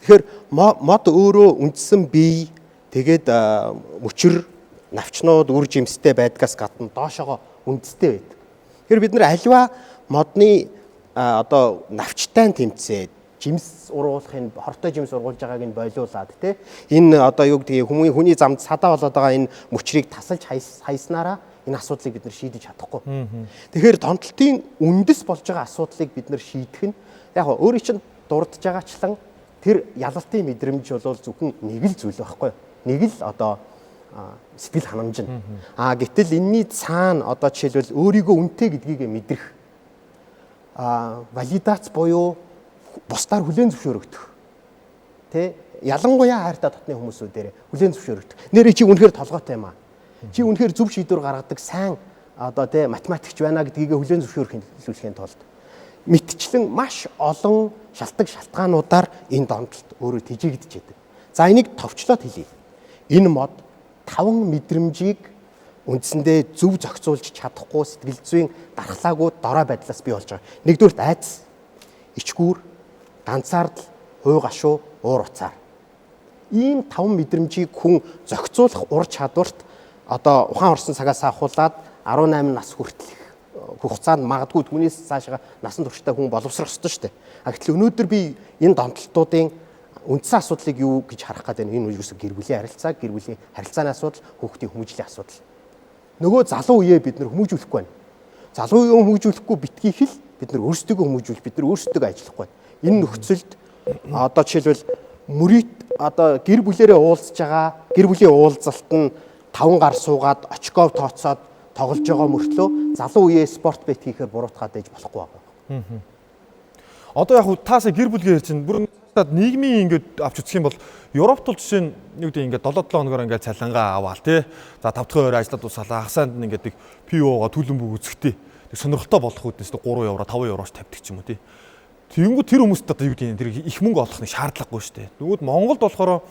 Тэгэхээр мод өөрөө үндсэн бие тэгээд мөчр навчнууд үр жимстэй байдгаас гадна доошоо үндэстэй байдаг. Тэгэхээр бид нар аливаа модны одоо навчтай тэмцээд жимс уруулахын хортой жимс ургуулж байгааг нь болиулаад тий энэ одоо юу гэдэг хүний замд садаа болоод байгаа энэ мөчрийг тасалж хайснараа энэ асуудлыг бид нар шийдэж чадахгүй. Тэгэхээр донтолтын үндэс болж байгаа асуудлыг бид нар шийдэх нь яг өөрийн чинь дурдж байгаачлан тэр ялалтын мэдрэмж бол зөвхөн нэг л зүйл байхгүй юу? Нэг л одоо сэтгэл ханамж нь. Гэтэл энэний цаана одоо жишээлбэл өөрийгөө үнэтэй гэдгийг мэдрэх валидац буюу бусдаар хүлээн зөвшөөрөгдөх. Тэ ялангуяа хайртай дотны хүмүүсүүдээр хүлээн зөвшөөрөгдөх. Нэрээ чи үнэхээр толгойтой юм аа. Чи үнэхээр зөв шийдвэр гаргадаг сайн одоо тий математикч байна гэдгийг хүлээн зөвшөөрөхийн тулд мэдчлэн маш олон шалтгаануудаар энэ донтолт өөрөө тижээгдэж байдаг. За энийг товчлоод хэлье. Энэ мод 5 мэдрэмжийг үндсэндээ зөв зохицуулж чадахгүй сэтгэл зүйн дархлаагүй дорой байдлаас бий болж байгаа. Нэгдүгürt айдас, ичгүүр, ганцаардал, хуу гашуу, уур уцаар. Ийм 5 мэдрэмжийг хүн зохицуулах ур чадварт одоо ухаан орсон цагаас ахуулаад 18 нас хүртэлх хугацаанд магадгүй түүнээс цаашаа насан туршдаа хүн боловсрох ёстой шүү дээ. Гэтэл өнөөдөр би энэ донтолтуудын үндсэн асуудлыг юу гэж харах гэдэг нь энэ үеэс гэр бүлийн харилцааны асуудал, хүүхдийн хүмүүжлийн асуудал. Нөгөө залуу үеэ бид нэр хүмүүжүүлэхгүй байна. Залуу үеэ хүмүүжүүлэхгүй битгий хэл бид нар өөрсдөө хүмүүжүүл, бид нар өөрсдөө ажиллахгүй. Энэ нөхцөлд одоо жишээлбэл мөрийт одоо гэр бүлээрээ уулзж байгаа, гэр бүлийн уулзалт нь 5 гар суугаад очков тооцоод тоглож байгаа мөртлөө залуу үеэ спорт бет хийхээр буруутгаад ээж болохгүй байгаа. Одоо яг таасаа гэр бүлгээ ярьж байна. Бүр нийгмийн ингээд авч үзэх юм бол Европт бол жишээ нь юу гэдэг ингээд 7-7 хоногоор ингээд цалингаа аваал тий. За 5 дахь өөр ажиллаад дуусаалаа. Хасаанд нь ингээд ПО-го төлөн бүг үзэхтэй. Сонирхолтой болох үднэс 3 евро 5 евроч тавьдаг ч юм уу тий. Тэгэнгүүт тэр хүмүүст одоо юу гэдэг нь тэр их мөнгө олохны шаардлагагүй шүү дээ. Нөгөөд Монголд болохоор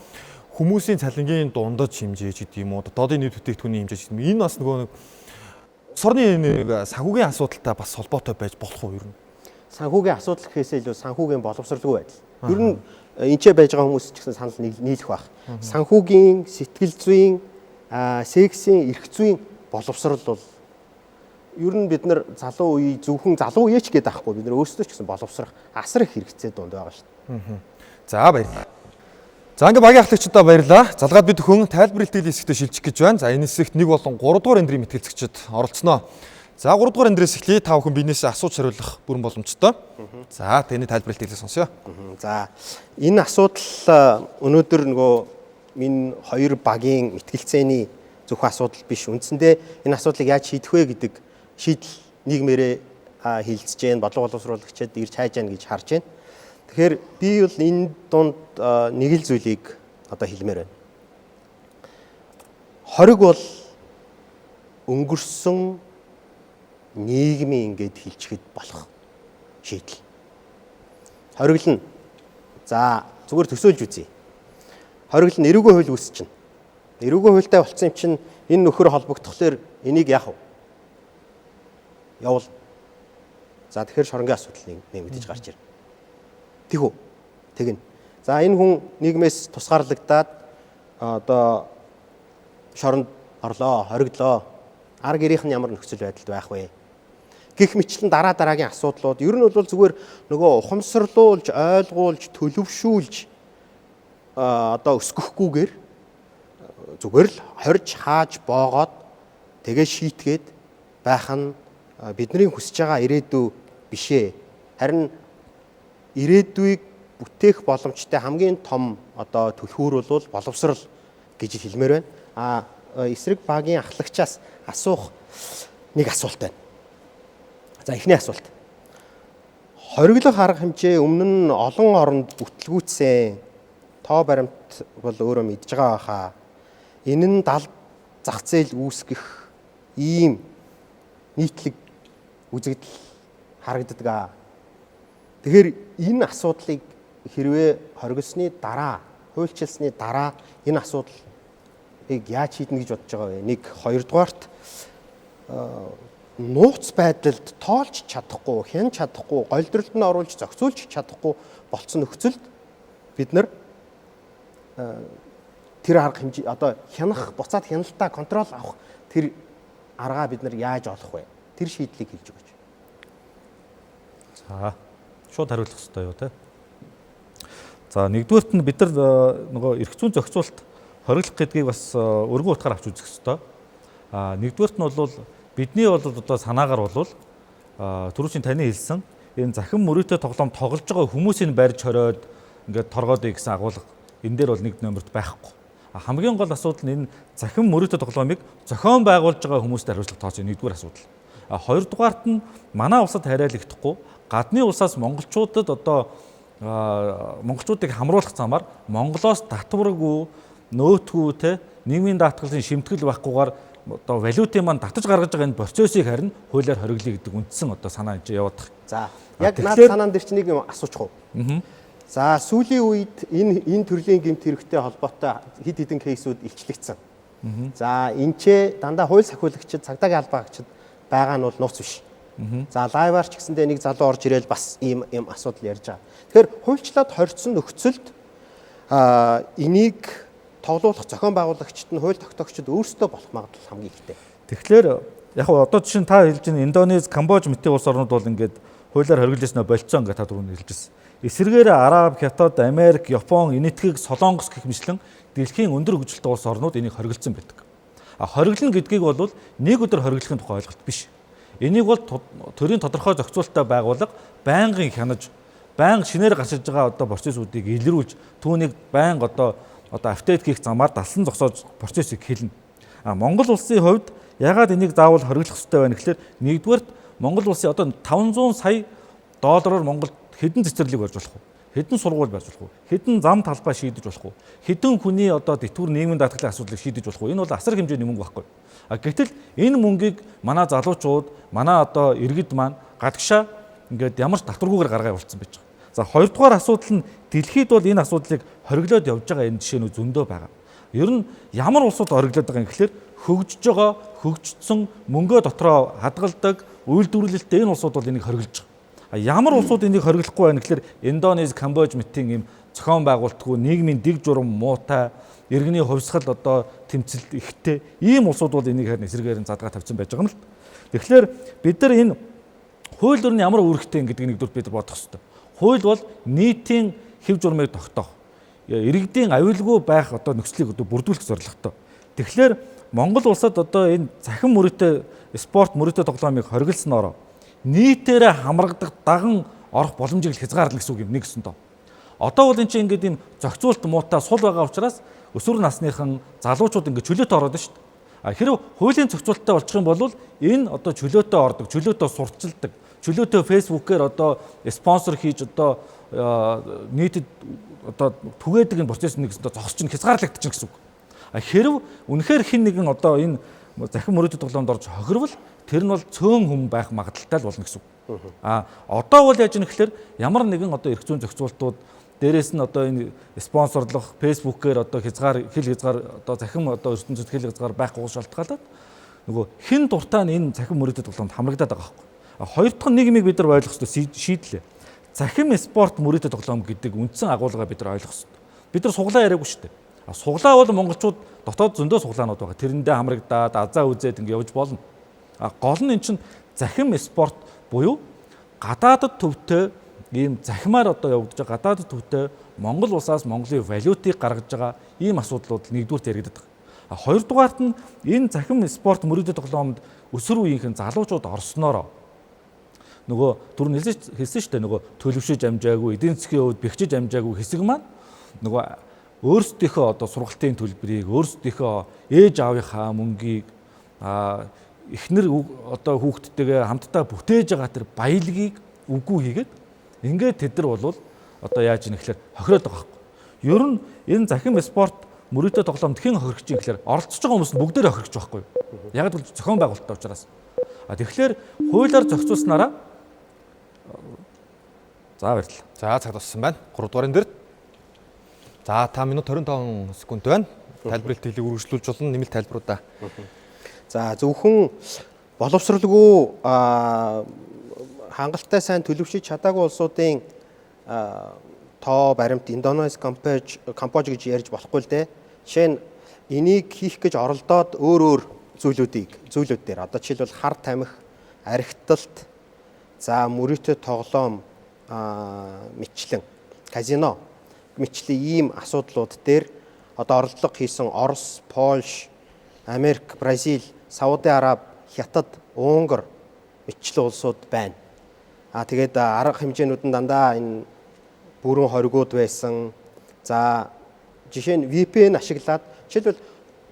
хүмүүсийн цалингийн дундаж хэмжээ ч гэдэг юм уу. Додын нийт бүтээгдэхүүний хэмжээ ч гэдэг юм. Энэ бас нөгөө сорны нэг санхүүгийн асуудалтай бас холбоотой байж болох уу ер нь? Санхүүгийн асуудал гэхээсээ илүү санхүүгийн боловсролгүй байдал. Ер нь энэчээ байж байгаа хүмүүс ч гэсэн санал нийлэх байх. Санхүүгийн, сэтгэл зүйн, сексийн, эрх зүйн боловсрол бол ер нь бид нар залуу үе зөвхөн залуу үеч гэдэг аахгүй бид нар өөрсдөө ч гэсэн боловсрох асар их хэрэгцээ дунд байгаа шүү дээ. За баярлалаа. За ингээ багийн ахлагчдаа баярлалаа. Залгаад бид хүн тайлбарлалтын хэсэгтээ шилжих гэж байна. За энэ хэсэгт 1 болон 3 дугаар эндрийн мэтгэлцэгчид оролцсноо. За 3 дугаар эндрээс эхлэе. Та бүхэн биенээсээ асууж хариулах бүрэн боломжтой. За тэний тайлбарлалтыг сонсъё. За энэ асуудал өнөөдөр нөгөө минь 2 багийн мэтгэлцээний зөвхөн асуудал биш. Үндсэндээ энэ асуудлыг яаж шийдэх вэ гэдэг шийдэл нийгмээрээ хилцэж гэн бодлого боловсруулагчид ирж хайж гэн гэж харж байна. Тэгэхээр би бол энэ дунд нэг л зүйлийг одоо хэлмээр байна. Хориг бол өнгөрсөн нийгмийн ингээд хилчихэд болох шийдэл. Хориглол нь за зүгээр төсөөлж үзье. Хориглол нь эрүүгийн хууль үүсчихнэ. Эрүүгийн хуультай болцсон юм чинь энэ нөхөр холбогдохлоор энийг яах вэ? Явал. За тэгэхээр шоронгийн асуудал нэмэгдэж гарч ирнэ. Тэгв үү? Тэгнэ. За энэ хүн нийгмээс тусгаарлагдаад одоо шоронд орлоо, хориглоо. Ар гэрийнх нь ямар нөхцөл байдалд байх вэ? Гэх мэтлэн дараагийн асуудлууд ер нь бол зүгээр нөгөө ухамсарлуулж, ойлгуулж, төлөвшүүлж одоо өсгөхгүйгээр зүгээр л хорж хааж боогоод тэгээ шийтгээд байх нь бидний хүсэж байгаа ирээдүй биш ээ. Харин ирээдүйг бүтээх боломжтой хамгийн том одоо түлхүүр бол боловсрал гэж хэлмээр байна. Эсрэг багийн ахлагчаас асуух нэг асуулт байна. За эхний асуулт. Хориглох арга хэмжээ өмнө нь олон оронд бүтлгүүцсэн тоо баримт бол өөрөө мэдж байгаа хаа. Энэ нь зах зээл үүсгэх ийм нийтлэг үзэгдэл харагддаг. Тэгэхээр энэ асуудлыг хэрвээ хориглосны дараа, хуульчилсны дараа энэ асуудлыг яаж шийднэ гэж бодож байгаа вэ? Нэг хоёрдугаарт нууц байдалд тоолж чадахгүй, хянаж чадахгүй, голдролд нь оруулж зохицуулж чадахгүй болцсон нөхцөлд бид нар тэр арга хэмжээ одоо хянах, буцаад хяналтаа контрол авах тэр аргаа бид нар яаж олох вэ? Тэр шийдлийг хэлж өгөөч. За шууд хариулах хэрэгтэй юу те. За нэгдүгээрт нь бид нар нөгөө эрх зүйн зохицуулалт хориглох гэдгийг бас өргөн утгаар авч үзэх хэрэгтэй. Нэгдүгээрт нь бол бидний бол одоо санаагаар бол түрүүчийн таны хэлсэн энэ захин мөрөөдөө тоглоом тоглож байгаа хүмүүсийн барьж хориод ингээд торгоодыг гэсэн агуулга энэ дээр бол нэг номерт байхгүй. Хамгийн гол асуудал нь энэ захин мөрөөдөө тоглоомыг зохион байгуулж байгаа хүмүүст хариуцлага тооцох нэгдүгээр асуудал. Хоёрдугаарт нь манай улсад хариалагдахгүй гадны улсаас монголчуудад одоо монголчуудыг хамруулах замаар Монголоос татваргүй нөөтгүү те нийгмийн даатгалын шимтгэл байхгүйгээр одоо валютын маань татаж гаргаж байгаа энэ процессыг харин хуулиар хориглоё гэдэг үндсэн одоо санаа энэ явагдах. За яг наад тэгэхээр- санаан дээр чи нэг юм асуучих уу? За сүүлийн үед энэ төрлийн гэмт хэрэгтэй холбоотой хэд хэдэн кейсүүд илчлэгдсэн. За энэчээ дандаа хууль сахиулагчид, цагдаагийн албаагчид байгаа нь бол нууц биш. За лайваар ч гэсэндээ нэг залуу орж ирэл бас ийм асуудал ярьж байгаа. Тэгэхээр хуульчлаад хоригдсон нөхцөлд энийг тоглуулах зохион байгуулагчид нь хууль тогтоогчид өөрсдөө болох магадлал хамгийн ихтэй. Тэгэхээр яг нь одоо жишээ нь та хэлж байгаа Индонез, Камбож мэтийн улс орнууд бол ингээд хуулиар хориглож ирсэн болцсон ингээд та түрүүнд хэлж ирсэн. Эсвэргээр Араб, Хятад, Америк, Япон, Энэтхэг, Солонгос гэх мэтлэн дэлхийн өндөр хөгжилтэй улс орнууд энийг хориглосон байдаг. Хориглоно гэдгийг бол нэг өдөр хориглохын тухай ойлголт биш. Энийг бол төрийн тодорхой зохицуулалттай байгууллага байнгын хянаж, байнга шинээр гашиж байгаа одоо процессуудыг илрүүлж, түүнийг байнга одоо апдейт хийх замаар далсан зогсоож процессыг хэлнэ. Монгол улсын хувьд ягаад энийг заавал хориглох хэрэгтэй байна гэхээр нэгдүгээрт Монгол улсын одоо 500 сая доллараар Монголд хэдэн цэцэрлэг барьж болох вэ? Хэдэн сургууль барьж болох вэ? Хэдэн зам талбай шийдэж болох вэ? Хэдэн хүний одоо дэтгэвэр нийгмийн даатгалын асуудлыг шийдэж болох вэ? Энэ бол асар хэмжээний мөнгө байхгүй. Гэтэл энэ мөнгийг манай залуучууд, манай одоо иргэд маань гадагшаа ингээд ямар ч татваргүйгээр гаргаа явуулсан байж байгаа. За хоёрдугаар асуудал нь дэлхийд бол энэ асуудлыг хориглоод явж байгаа энэ жишээнүүд зөндөө байгаа. Ер нь ямар улсууд хориглоод байгаа юм гэхээр хөгжиж байгаа, хөгжсөн мөнгөө дотроо хадгалдаг, үйлдвэрлэлтэй энэ улсууд бол энийг хориглож байгаа. Ямар улсууд энийг хориглохгүй байна гэхээр Индонез, Камбож мэтийн ийм зохион байгуулалтгүй нийгмийн дэг журам муутай, иргэний хувьсгал одоо тэмцэл ихтэй ийм улсууд бол энийг харин эсрэгээр нь задгаа тавьсан байж байгаа юм л. Тэгэхээр бид нар энэ хууль дүрний ямар үүрэгтэй гэдгийг нэгдүгээр бид бодох хэрэгтэй. Хууль бол нийтийн хэв журмыг тогтоох, иргэдийн аюулгүй байх одоо нөхцөлийг одоо бүрдүүлэх зорилготой. Тэгэхээр Монгол улсад одоо энэ цахим мөрөөдтэй спорт мөрөөдтэй тоглоомыг хориглосноор нийтээрээ хамрагдах даган орох боломжийг хязгаарлана гэсэн үг юм нэг гэсэн доо. Одоо бол энэ чинь ингээд ийм зохицуулт муутай сул байгаа учраас өсвөр насныхан залуучууд ингээд чөлөөтэй ороод байна шүү дээ. Хэрэв хуулийн зохицуулттай болчих юм бол энэ одоо чөлөөтэй ордог, чөлөөтэй сурталчилдаг, чөлөөтэй фэйсбүүкээр одоо спонсор хийж одоо нийтэд одоо түгээдэг энэ процесс нэг гэсэн доо зогсож чинь хязгаарлагдчих гэсэн үг. Хэрэв үнэхээр хэн нэгэн одоо энэ захин мөрөөдөд тоглоомд орж хохирвол тэр нь бол цөөн хүм байх магадaltaй л болно гэсэн үг. Одоо бол яаж юм гэхээр ямар нэгэн одоо эрх зүйн зохицуултууд дээрээс нь одоо энэ спонсорлох, фэйсбүүкээр одоо хэл хязгаар одоо захин одоо ертөнцид хэл хязгаар байхгүй шалтгаалаад нөгөө хэн дуртай нь энэ захин мөрөөдөд тоглоомд хамрагдаад байгаа байхгүй. Хоёр дахь нэг юмыг бид нар ойлгох хэрэгтэй шийдлээ. Захин спорт мөрөөдөд тоглоом гэдэг үндсэн агуулгыг бид нар ойлгох хэрэгтэй. Бид нар суглаа яриаггүй шүү дээ. Суглаа бол монголчууд дотоод зөндөө суглаанууд байгаа. Тэрэндээ хамрагдаад азаа үзээд ингэ явж болно. Гол нь эн чинь захим спорт буюу гадаадд төвтэй ийм захимаар одоо явагдаж байгаа гадаадд төвтэй Монгол улсаас Монголын валютыг гаргаж байгаа ийм асуудлууд нэгдүгürt яригддаг. Хоёрдугаарт нь энэ захим спорт мөрөөдөд тоглоомд өсвөр үеийнхэн залуучууд орсноор нөгөө түрүүн хэлсэн шүү дээ нөгөө төлөвшөж амжаагүй, эдийн засгийн хувьд бэхжиж амжаагүй хэсэг маань нөгөө өөрсдийнхөө одоо сургалтын төлбөрийг, өөрсдийнхөө ээж аавынхаа мөнгийг эхнэр одоо хүүхдтэйгээ хамтдаа бүтээж байгаа тэр баялагийг үгүй хийгээд ингээд тэд нар бол одоо яаж ийм гэхээр хохироод байгаа байхгүй. Ер нь энэ захим спорт мөрөөдөө тоглоомд хэн хохирч юм гэхээр оролцож байгаа хүмүүс нь бүгдээрээ хохирч байхгүй. Яг л зохион байгуулалттай учраас. Тэгэхээр хуулиар зохицуулснараа за баярлалаа. За цаг туссан байна. 3 дугаарын дээр. За 5 минут 25 секунд байна. Тайлбарлалт хэлийг үргэлжлүүлж болно. Нэмэлт тайлбаруудаа. За зөвхөн боловсралгүй хангалттай сайн төлөвшөж чадаагүй улсуудын тоо баримт Индонез, Камбож гэж ярьж болохгүй л дээ. Жишээ нь энийг хийх гэж оролдоод өөр зүйлүүд дээр одоо жишээлбэл хар тамхи, архиталт, за мөрөөдтэй тоглоом, мэтчлэн, казино мэтчлийн ийм асуудлууд дээр одоо оролдлого хийсэн Орос, Польш, Америк, Бразил, Сауди Араб, Хятад, Унгар мэтчлэн улсууд байна. Тэгээд арга хэмжээнүүд нь дандаа энэ бүрэн хоригууд байсан. За жишээ нь VPN ашиглаад жишээлбэл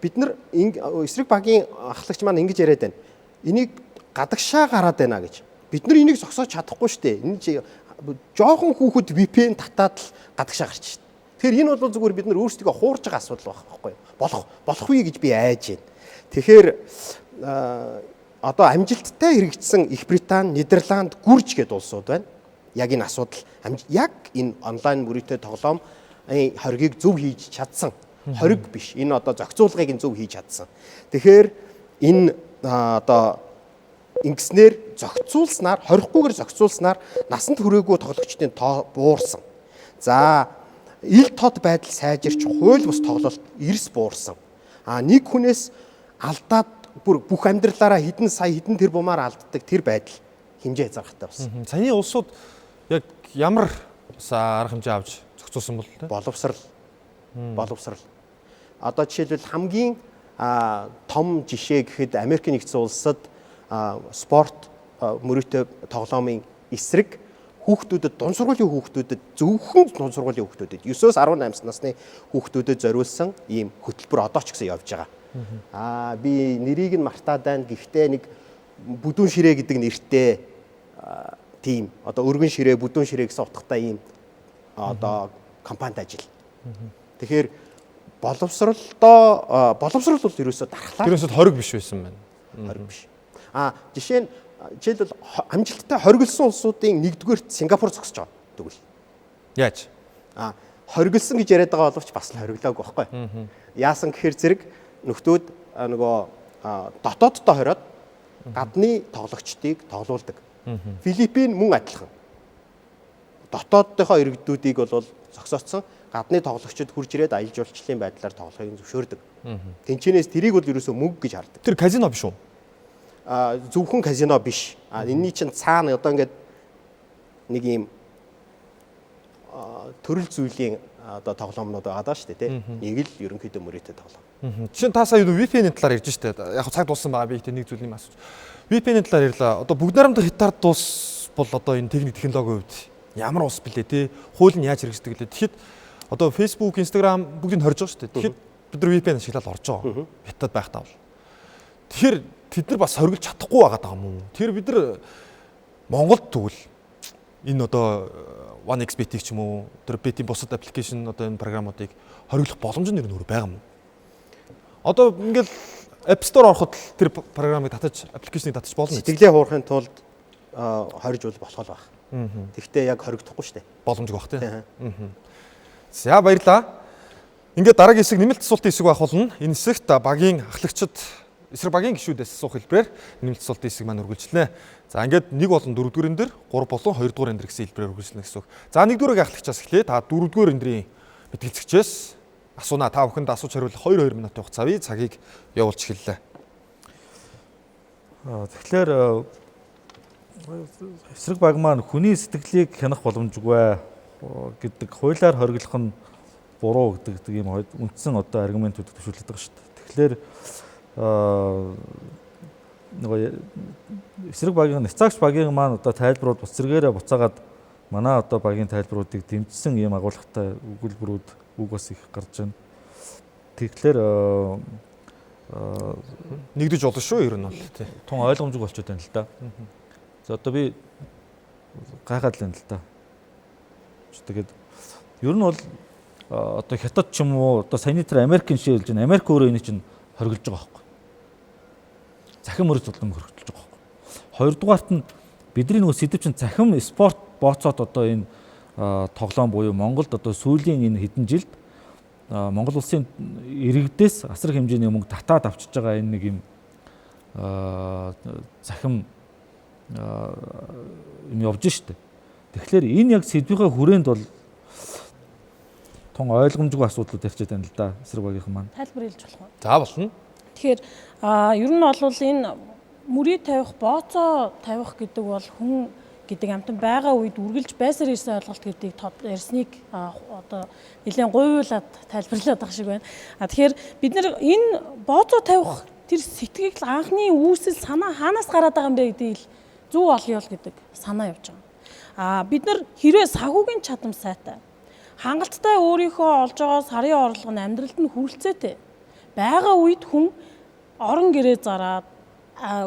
бид нар эсрэг багийн ахлагч маань ингэж яриад байна. Энийг гадагшаа гараад байна гэж. Бид нар энийг зогсоож чадахгүй шүү дээ. Энэ чи жоохон хүүхэд VPN татаад л гадагшаа гарч шээ. Тэгэхээр энэ бол зүгээр бид нар өөрсдөө хуурж байгаа асуудал байхгүй юу? Болохгүй гэж би айж байна. Тэгэхээр одоо амжилттай хэрэгжсэн Их Британи, Нидерланд, Гүрж гэдэг улсууд байна. Яг энэ асуудал яг энэ онлайн мөрөөдөө тоглоом хоргийг зөв хийж чадсан. Хориг биш. Энэ одоо зохицуулгыг зөв хийж чадсан. Тэгэхээр энэ одоо ингэснээр зохицуулснаар, хорихгүйгээр зохицуулснаар насанд хүрээгүй тоглогчдын тоо буурсан. За, ил тод байдал сайжирч хууль бус тоглолт эрс буурсан. Нэг хүнээс алдаад бүх амьдралаараа хэдэн сая хэдэн тэрбумаар алддаг тэр байдал хэмжээ хязгаартай болсон. Саяны улсууд яг ямар арга хэмжээ авч зохицуулсан бол тэ? Боловсрал. Одоо жишээлбэл хамгийн том жишээ гэхэд Америк нэгдсэн улсад спорт мөрөөдөө тоглоомын эсрэг хүүхдүүдэд, дунд сургуулийн хүүхдүүдэд, зөвхөн дунд сургуулийн хүүхдүүдэд 9-өөс 18 насны хүүхдүүдэд зориулсан ийм хөтөлбөр одоо ч гэсэн явж байгаа. Би нэрийг нь мартаад байна. Гэхдээ нэг бүдүүн ширээ гэдэг нэртэй тим одоо өргөн ширээ, бүдүүн ширээ гэсэн утгатай ийм одоо компанид ажил. Тэгэхээр боловсрал бол ерөөсөө дархлаа. Тэрээс хориг биш байсан байна. Хориг биш. Жишээ нь жишээлбэл амжилттай хориглосон улсуудын нэгдүгээр Сингапур зогсож байгаа тэгвэл. Яаж? Хориглосон гэж яриад байгаа боловч бас л хориглоогүй байхгүй. Яасан гэхээр зэрэг нөхдөөд нөгөө дотооддоо хороод гадны тоглогчдыг тоглуулдаг. Филиппин мөн адилхан. Дотооддынхоо иргэдүүдийг бол зогсооцсон гадны тоглогчид хурж ирээд аялал жуулчлалын байдлаар тоглохыг зөвшөөрдөг. Тэнчэнээс тэрийг бол ерөөсөө мөнгө гэж хардаг. Тэр казино биш үү? Зөвхөн казино биш. Энийний чинь цаана одоо ингээд нэг юм төрөл зүйлийн одоо тоглоомнууд байгаа шүү дээ, тий. Нэг л ерөнхийдөө мөрөөдөө тоглоом. Жишээ нь та сая VPN-ийн талаар ярьж штэ. Яг цаг дууссан байгаа би ихтэй нэг зүйлийг асууж. VPN-ийн талаар ярьлаа. Одоо бүгд нарамдах хятад дуус бол одоо энэ техник технологийн хувьд ямар ус блэ тий? Хууль нь яаж хэрэгждэг лээ. Тэгэхэд одоо Facebook, Instagram бүгдийг хорж байгаа штэ. Тэгэхэд бид нар VPN ашиглаад орж байгаа. Хятад байх таавал. Тэгэхээр тэд нар бас хориглож чадахгүй байгаа юм уу? Тэр бид нар Монголд тэгвэл энэ одоо OneXBet-ийг ч юм уу тэр бетийн бусад аппликейшн одоо энэ програмуудыг хориглох боломж нь өөр байгаа юм. Одоо ингээл App Store ороход тэр програмыг татаж аппликейшнийг татаж болно. Сэтгэлээ хуурахын тулд хорж бол болох байх. Тэгвэл яг хоригдохгүй шүү дээ. Боломжгүй бах тийм. За баярлаа. Ингээд дараагийн хэсэг нэмэлт асуултын хэсэг байх болно. Энэ хэсэгт багийн ахлагчид эсрэг багийн гишүүдээс асуух хэлбэрээр нэмэлт асуултын хэсэг маань үргэлжлэнэ. За ингээд 1 болон 4 дугаар энэ 3 болон 2 дугаар энэ гэсэн хэлбэрээр үргэлжлэнэ гэсэн үг. За 1 дугаарыг ахлагчаас эхлэе. Та 4 дугаар эндрийн мэтгэлцэгчээс асууна. Та бүхэнд асууж хариулах 2 минутын хугацаавь цагийг явуулж эхэллээ. Тэгэхээр эсрэг баг маань хүний сэтгэлийг хянах боломжгүй гэдэг хуулиар хориглох нь буруу гэдэг ийм үндсэн одоо аргументууд төвшүүлээд байгаа шүү дээ. Тэгэхээр нөгөө эсрэг багийн няцаагч багийн маань одоо тайлбарууд бус зэрэгээрээ буцаагаад манай одоо багийн тайлбаруудыг дэмжсэн ийм агуулгатай өгүүлбэрүүд үг бас их гарч байна. Тэгэхээр нэгдэж болно шүү ер нь бол тий. Тун ойлгомжгүй болчиход байна л да. За одоо би гайхаад л байна л да. Тэгээд ер нь бол одоо хятад ч юм уу одоо саяны тэр Америкийн жишээ хэлж байна. Америк өөрөө энийг чинь хориглож байгаа байхгүй. Захин мөрөд зулдан хориглож байгаа байхгүй. Хоёрдугаарт нь бидний нөгөө сэдв чинь захин спорт бооцоод одоо энэ тоглоом буюу Монголд одоо сүүлийн энэ хэдэн жилд Монгол улсын иргэдээс асар хэмжээний мөнгө татаад авчиж байгаа энэ нэг юм захин юм явж штэ. Тэгэхээр энэ яг сэдвийнхаа хүрээнд бол тун ойлгомжгүй асуудлууд ирчээд байна л да. Эсрэг багийнхан маань. Тайлбар хэлж болох уу? За болно. Тэгэхээр ер нь бол энэ мөрийг тавих, бооцоо тавих гэдэг бол хүн гэдэг амтан байгаа үед үргэлж байсаар ирсэн ойлголт гэдгийг ярьсныг одоо нэлээд гуйлаад тайлбарлаад байгаа шиг байна. Тэгэхээр бид нэр энэ бооцоо тавих тэр сэтгэгийг анхны үүсэл санаа хаанаас гараад байгаа юм бэ гэдгийг зөв олъё гэдэг санаа явж байгаа. Бид нар хэрвээ сагуугийн чадам сайтай хангалттай өөрийнхөө олж байгаа сарын орлого нь амьдралд нь хүрэлцээтэй байгаа үед хүн орон гэрээ зараад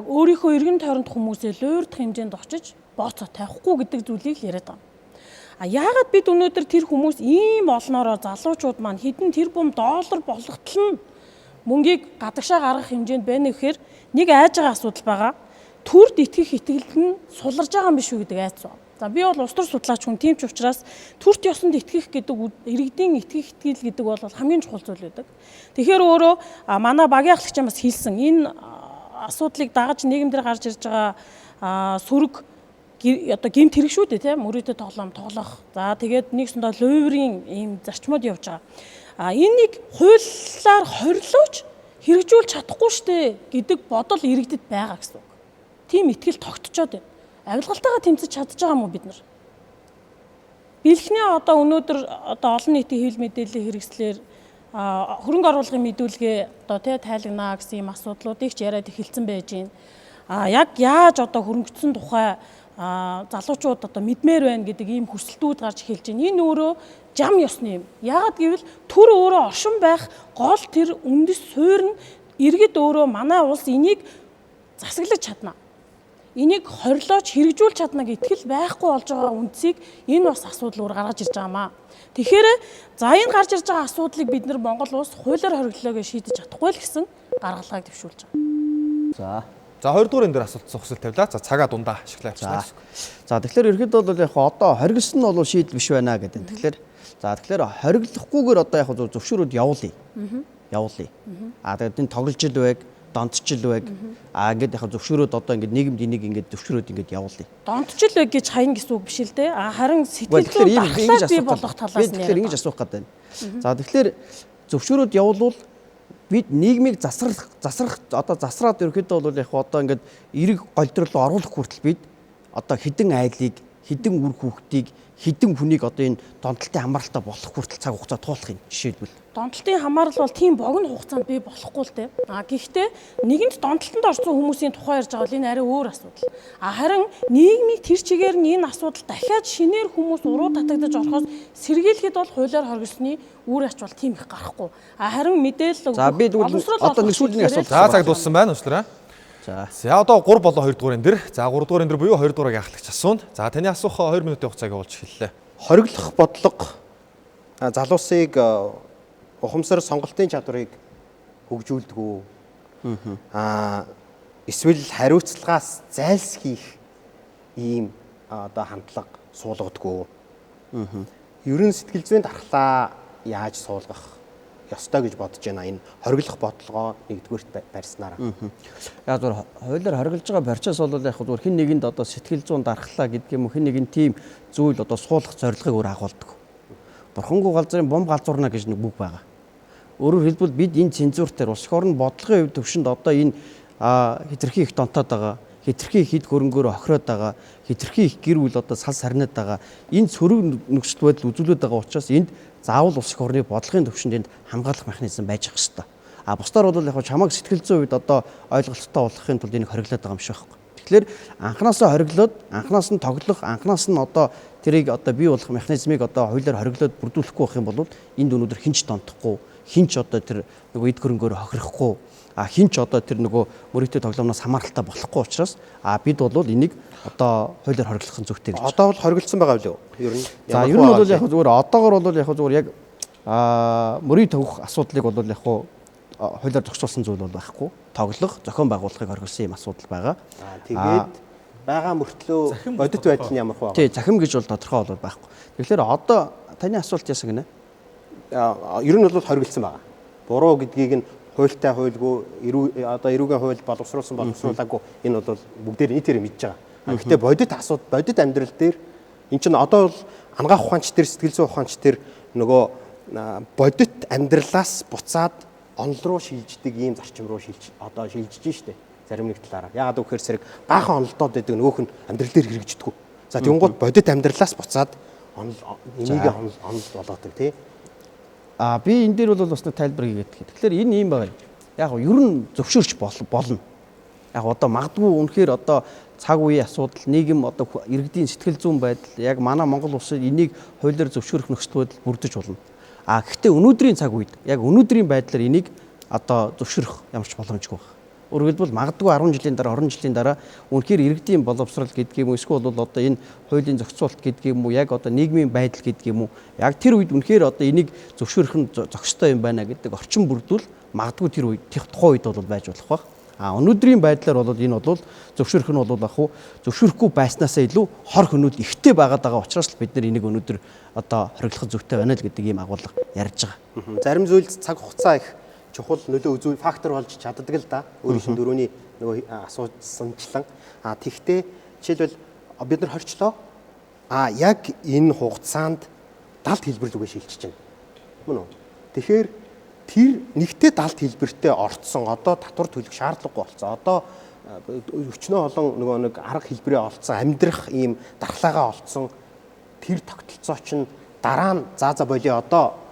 өөрийнхөө эргэн тойронд хүмүүсээ луурдах хэмжээнд очиж бооцоо тавихгүй гэдэг зүйлийг л яриад байгаа. Яагаад бид өнөөдөр тэр хүмүүс ийм олноороо залуучууд маань хэдэн тэрбум доллар болгохтол нь мөнгийг гадагшаа гаргах хэмжээнд байна гэхээр нэг айж байгаа асуудал байгаа. Төрд итгэх итгэлд нь суларж байгаа юм биш үү гэдэг айц байна. За би бол улс төр судлаач хүн, тийм ч учраас төрт ёсонд итгэх гэдэг иргэдийн итгэх итгэл гэдэг бол хамгийн чухал зүйл байдаг. Тэгэхээр өөрөө манай багийн ахлагч бас хэлсэн энэ асуудлыг дагаж нийгэм дээр гарч ирж байгаа сөрөг одоо гэмт хэрэг шүү дээ, тийм мөрөөдө тоглоом тоглох. За тэгээд нэгсэндээ луйврын ийм зарчмууд явж байгаа. Энийг хуулиар хорилооч хэрэгжүүлж чадахгүй штэ гэдэг бодол иргэдэд байгаа гэсэн үг. Тийм итгэл тогтцоод байна. Авилгалтайгаа тэмцэж чадж байгаа мó бид нар? Бэлхний одоо өнөөдөр одоо олон нийтийн хэвлэл мэдээллийн хэрэгслэр хөрөнгө оруулалтын мэдүүлгээ одоо тайлагнаа гэсэн юм асуудлуудыг ч яриад эхэлсэн байж байна. Яг яаж одоо хөрөнгөцсөн тухай залуучууд одоо мэдмээр байна гэдэг ийм хүсэлтүүд гарч эхэлж байна. Энэ өөрөө жам ёсны юм. Яагаад гэвэл төр өөрөө оршин байх гол тэр үндэс суурь нь иргэд өөрөө манай улс энийг засаглаж чадна. Энийг хорилооч хэрэгжүүлж чадна гэтгэл байхгүй болж байгаа үндсийг энэ бас асуудал өөр гаргаж ирж байгаамаа. Тэгэхээр за энэ гарч ирж байгаа асуудлыг бид нар Монгол улс хуулиар хориглоогоо шийдэж чадахгүй л гэсэн гаргалгааг дэвшүүлж байгаа. За 2 дугаар энэ дээр асуулт зохисол тавилаа. За цагаа дундаа ашиглаа явуулъя. За тэгэхээр ерөөдөө бол яг одоо хоригдсон нь бол шийдэл биш байна гэдэг. Тэгэхээр хориглохгүйгээр одоо яг зөвшөөрөд явуулъя. Тэгээд энэ тоглож ил байг, донтчил байг. Ингээд яг зөвшөөрөд одоо ингээд нийгэмд энийг ингээд зөвшөөрөд ингээд явуулъя. Донтчил байг гэж хаян гэсэн үг биш л дээ. Харин сэтгэл зүйн дархлаа бий болох талаас нь. Тэгэхээр ингэж асуух гэдэг. За тэгэхээр зөвшөөрөд явуулвал бид нийгмийг засраад ерөөхдөө бол яг одоо ингээд эрэг голдрол оруулах хүртэл бид одоо хідэн айлыг, хідэн үр хүүхдийг, хідэн хүнийг одоо энэ донтолтын хамааралтай болох хүртэл цаг хугацаа туулах юм. Жишээлбэл донтолтын хамаарал бол тийм богино хугацаанд бий болохгүй л дээ. Гэхдээ нэгэнт донтолтонд орсон хүмүүсийн тухай ярьж байгаа бол энэ арай өөр асуудал. Харин нийгмийг тэр чигээр нь энэ асуудал дахиад шинээр хүмүүс уруу татагдаж орохоос сэргийлэхэд бол хуулиар хоригдсны үр ач бол тийм их гарахгүй. Харин мэдээлэл за би одоо нэг сүүлийн асуулт. За цаг дууссан байна уучлаарай. За одоо 3 болон 2 дугаар энэ дэр. За 3 дугаар энэ дэр буюу 2 дугаарыг ахлагч асууна. За таны асуух 2 минутын хугацааг болж эхэллээ. Хориглох бодлого залуусыг ухамсар сонголтын чадварыг хөгжүүлдэг үү? Эсвэл хариуцлагаас зайлсхийх ийм одоо хандлага суулгадаг уу? Ерөн сэтгэл зүйн дархлаа яаж суулгах ёстой гэж бодож байна энэ хориглох бодлогоо нэгдүгээрт барьснараа. Яг зөв хуулиар хориглож байгаа процесс бол яг зөв хэн нэгэнд одоо сэтгэл зүйн дархлаа гэдэг юм уу, хэн нэгэн тийм зүйл одоо суулгах зорилгыг өөр агуулдаг. Бурхангүй галзуурын бом галзуурна гэж нэг үг байгаа. Өөрөөр хэлбэл бид энэ цензуртээр улс их орн бодлогын хувь төвшөнд одоо энэ хэтэрхий их донтоод байгаа, хэтэрхий хэд хөрөнгөөр охироод байгаа, хэтэрхий их гэр бүл одоо салс харнаад байгаа. Энэ сөрөг нөхцөл байдал үзүүлээд байгаа учраас энд заавал улс их орны бодлогын төвшөнд энд хамгаалах механизм байж ах хэрэгтэй. Бусдаар бол яг чамайг сэтгэл зүйн үед одоо ойлголттой болгохын тулд энийг хориглоод байгаа юм шиг байхгүй. Тэгэхээр анханасаа хориглоод, анханаас нь тоглох, анханаас нь одоо тэрийг одоо бий болох механизмыг одоо хуулиар хориглоод бүрдүүлэхгүй байх юм бол энд өнөөдөр хинч донтохгүй, хинч одоо тэр нөгөө эд хөрөнгөөр хохирохгүй, хинч одоо тэр нөгөө мөрөөдөө тоглоомноос хамааралтай болохгүй учраас бид бол энийг одоо хуулиар хориглох нь зүйтэй гэж. Одоо бол хориглосон байгаа билүү? Ер нь. За ер нь бол яг зүгээр одоогор бол яг зүгээр яг мөрийг төгөх асуудлыг бол яг хуулиар зохицуулсан зүйл бол байхгүй. Тоглох, зохион байгуулахыг хориглосон юм асуудал байгаа. Тэгээд байгаа мөртлөө бодит байдал нь ямар хөө? Тий, захим гэж бол тодорхой бол байхгүй. Тэгэхээр одоо таны асуулт яасан гинэ? Ер нь бол хориглосон байгаа. Буруу гэдгийг нь хуультай хуульгүй, одоо эрүүгийн хууль боловсруулаагүй энэ бол бүгдээр нийтээр мэдж байгаа. Гэхдээ бодит амьдрал дээр эн чинь одоо бол ангаах ухаанч төр, сэтгэл зүйн ухаанч төр нөгөө бодит амьдралаас буцаад онол руу шилждэг ийм зарчим руу шилжиж штэ. Зарим нэг талаараа. Яагаад гэвэл сэрэг баахан онолдоод байдаг нөгөөх нь амьдрал дээр хэрэгждэг. За тэгвэл бодит амьдралаас буцаад энийг онол болоодаг тий. Би энэ дээр бол бас нэг тайлбар хийгээд. Тэгэхээр энэ юм байна. Яг нь ер нь зөвшөөрч болно. Яг одоо магадгүй үнэхээр одоо цаг үеийн асуудал, нийгэм одоо иргэдийн сэтгэл зүйн байдал, яг манай Монгол улсад энийг хуулиар зөвшөөрөх нөхцөл байдал бүрдэж болно. Гэхдээ өнөөдрийн цаг үед, яг өнөөдрийн байдлаар энийг одоо зөвшөөрөх ямар ч боломжгүй байна. Өөрөөр хэлбэл магадгүй 10 жилийн дараа 20 жилийн дараа үнэхээр иргэдийн боловсрал гэдэг юм уу эсвэл бол одоо энэ хуулийн зохицуулалт гэдэг юм уу яг одоо нийгмийн байдал гэдэг юм уу яг тэр үед үнэхээр одоо энийг зөвшөөрөх нь зохистой юм байна гэдэг орчин бүрдүүл магадгүй тэр үед тухайн үед бол байж болох баг. Өнөөдрийн байдлаар бол энэ бол зөвшөөрөх нь бол яг зөвшөөрөхгүй байснаасаа илүү хор хөнөөл ихтэй байгаад байгаа учраас л бид нар энийг өнөөдөр одоо хориглох зүйтэй байна л гэдэг ийм агуулга ярьж байгаа. Зарим зүйлд цаг хугацаа их чухал нөлөө үзүүл фактор болж чаддаг л да. Өөрийнхөө дөрөвний нөгөө асууsanчлан. Тэгтээ жишээлбэл бид нар хорчлоо. Яг энэ хугацаанд далд хэлбэр рүүгээ шилжиж байна. Мөн үү? Тэгэхээр тэр нэгтэй далд хэлбэртэй орцсон одоо татвар төлөх шаардлагагүй болсон. Одоо өчнөө олон нөгөө нэг арга хэлбэрээ олцсон, амьдрах ийм дархлаагаа олцсон тэр тогтолцоо чинь дараа нь за болио одоо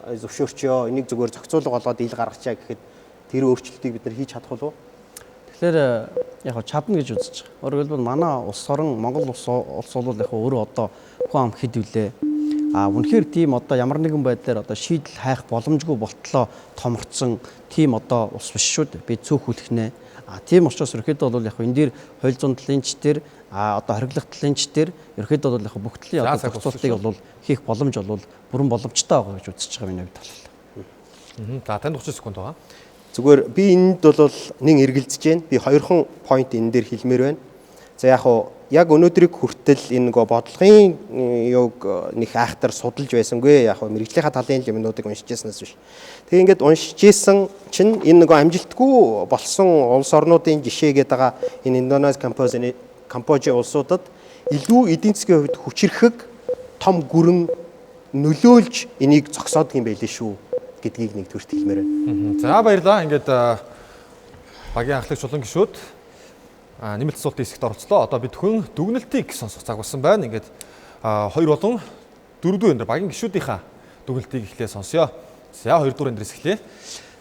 зөвшөөрчөө энийг зүгээр зохицуулга болоод ил гаргачаа гэхэд тэр өөрчлөлтийг бид нар хийж чадах болов уу? Тэгэхээр яг чадна гэж үзэж байгаа. Өөрөөр хэлбэл манай улс орон Монгол улс бол яг өөрөө одоо хүн ам хэдвүлээ. Үнэхээр тийм одоо ямар нэгэн байдлаар одоо шийдэл хайх боломжгүй болтлоо томорцсон тийм одоо улс биш шүү дээ. Би цөөхүүлэх нэ. Тийм учраас ерөөхдөө бол яг энэ дээр хууль зүйн талын ч дээр одоо хориглох талын ч дээр ерөөхдөө бол яг бүх талын одоо зохицуултыг бол хийх боломж бол бүрэн боломжтой байгаа гэж үзэж байгаа миний хувьд бол. За танд 30 секунд байгаа. Зүгээр би энд бол нэг эргэлзэж байна. Би хоёрхан point энэ дээр хэлмээр байна. За яг өнөөдрийг хүртэл энэ нөгөө бодлогын юуг нэг айхтар судалж байсангүй яг мэрэгжлийнхаа талын юмнуудыг уншиж яснаас биш. Тэгээ ингээд уншиж исэн чинь энэ нөгөө амжилтгүй болсон улс орнуудын жишээ гэдэг байгаа энэ Индонез, Камбожи улсуудад илүү эдийн засгийн хувьд хүчирхэг том гүрэн нөлөөлж энийг зогсоодг юм байлээ шүү гэдгийг нэг төрт хэлмээр байна. За баярлалаа. Ингээд багийн анхлагч чулуун гишүүд нэмэлт асуултын хэсэгт оролцлоо. Одоо бид хүн дүгнэлтийг сонсох цаг болсон байна. Ингээд 2 болон 4 дугаар энэ багийн гишүүдийнхаа дүгнэлтийг эхлээ сонсъё. За 2 дугаар эндээс эхлэе.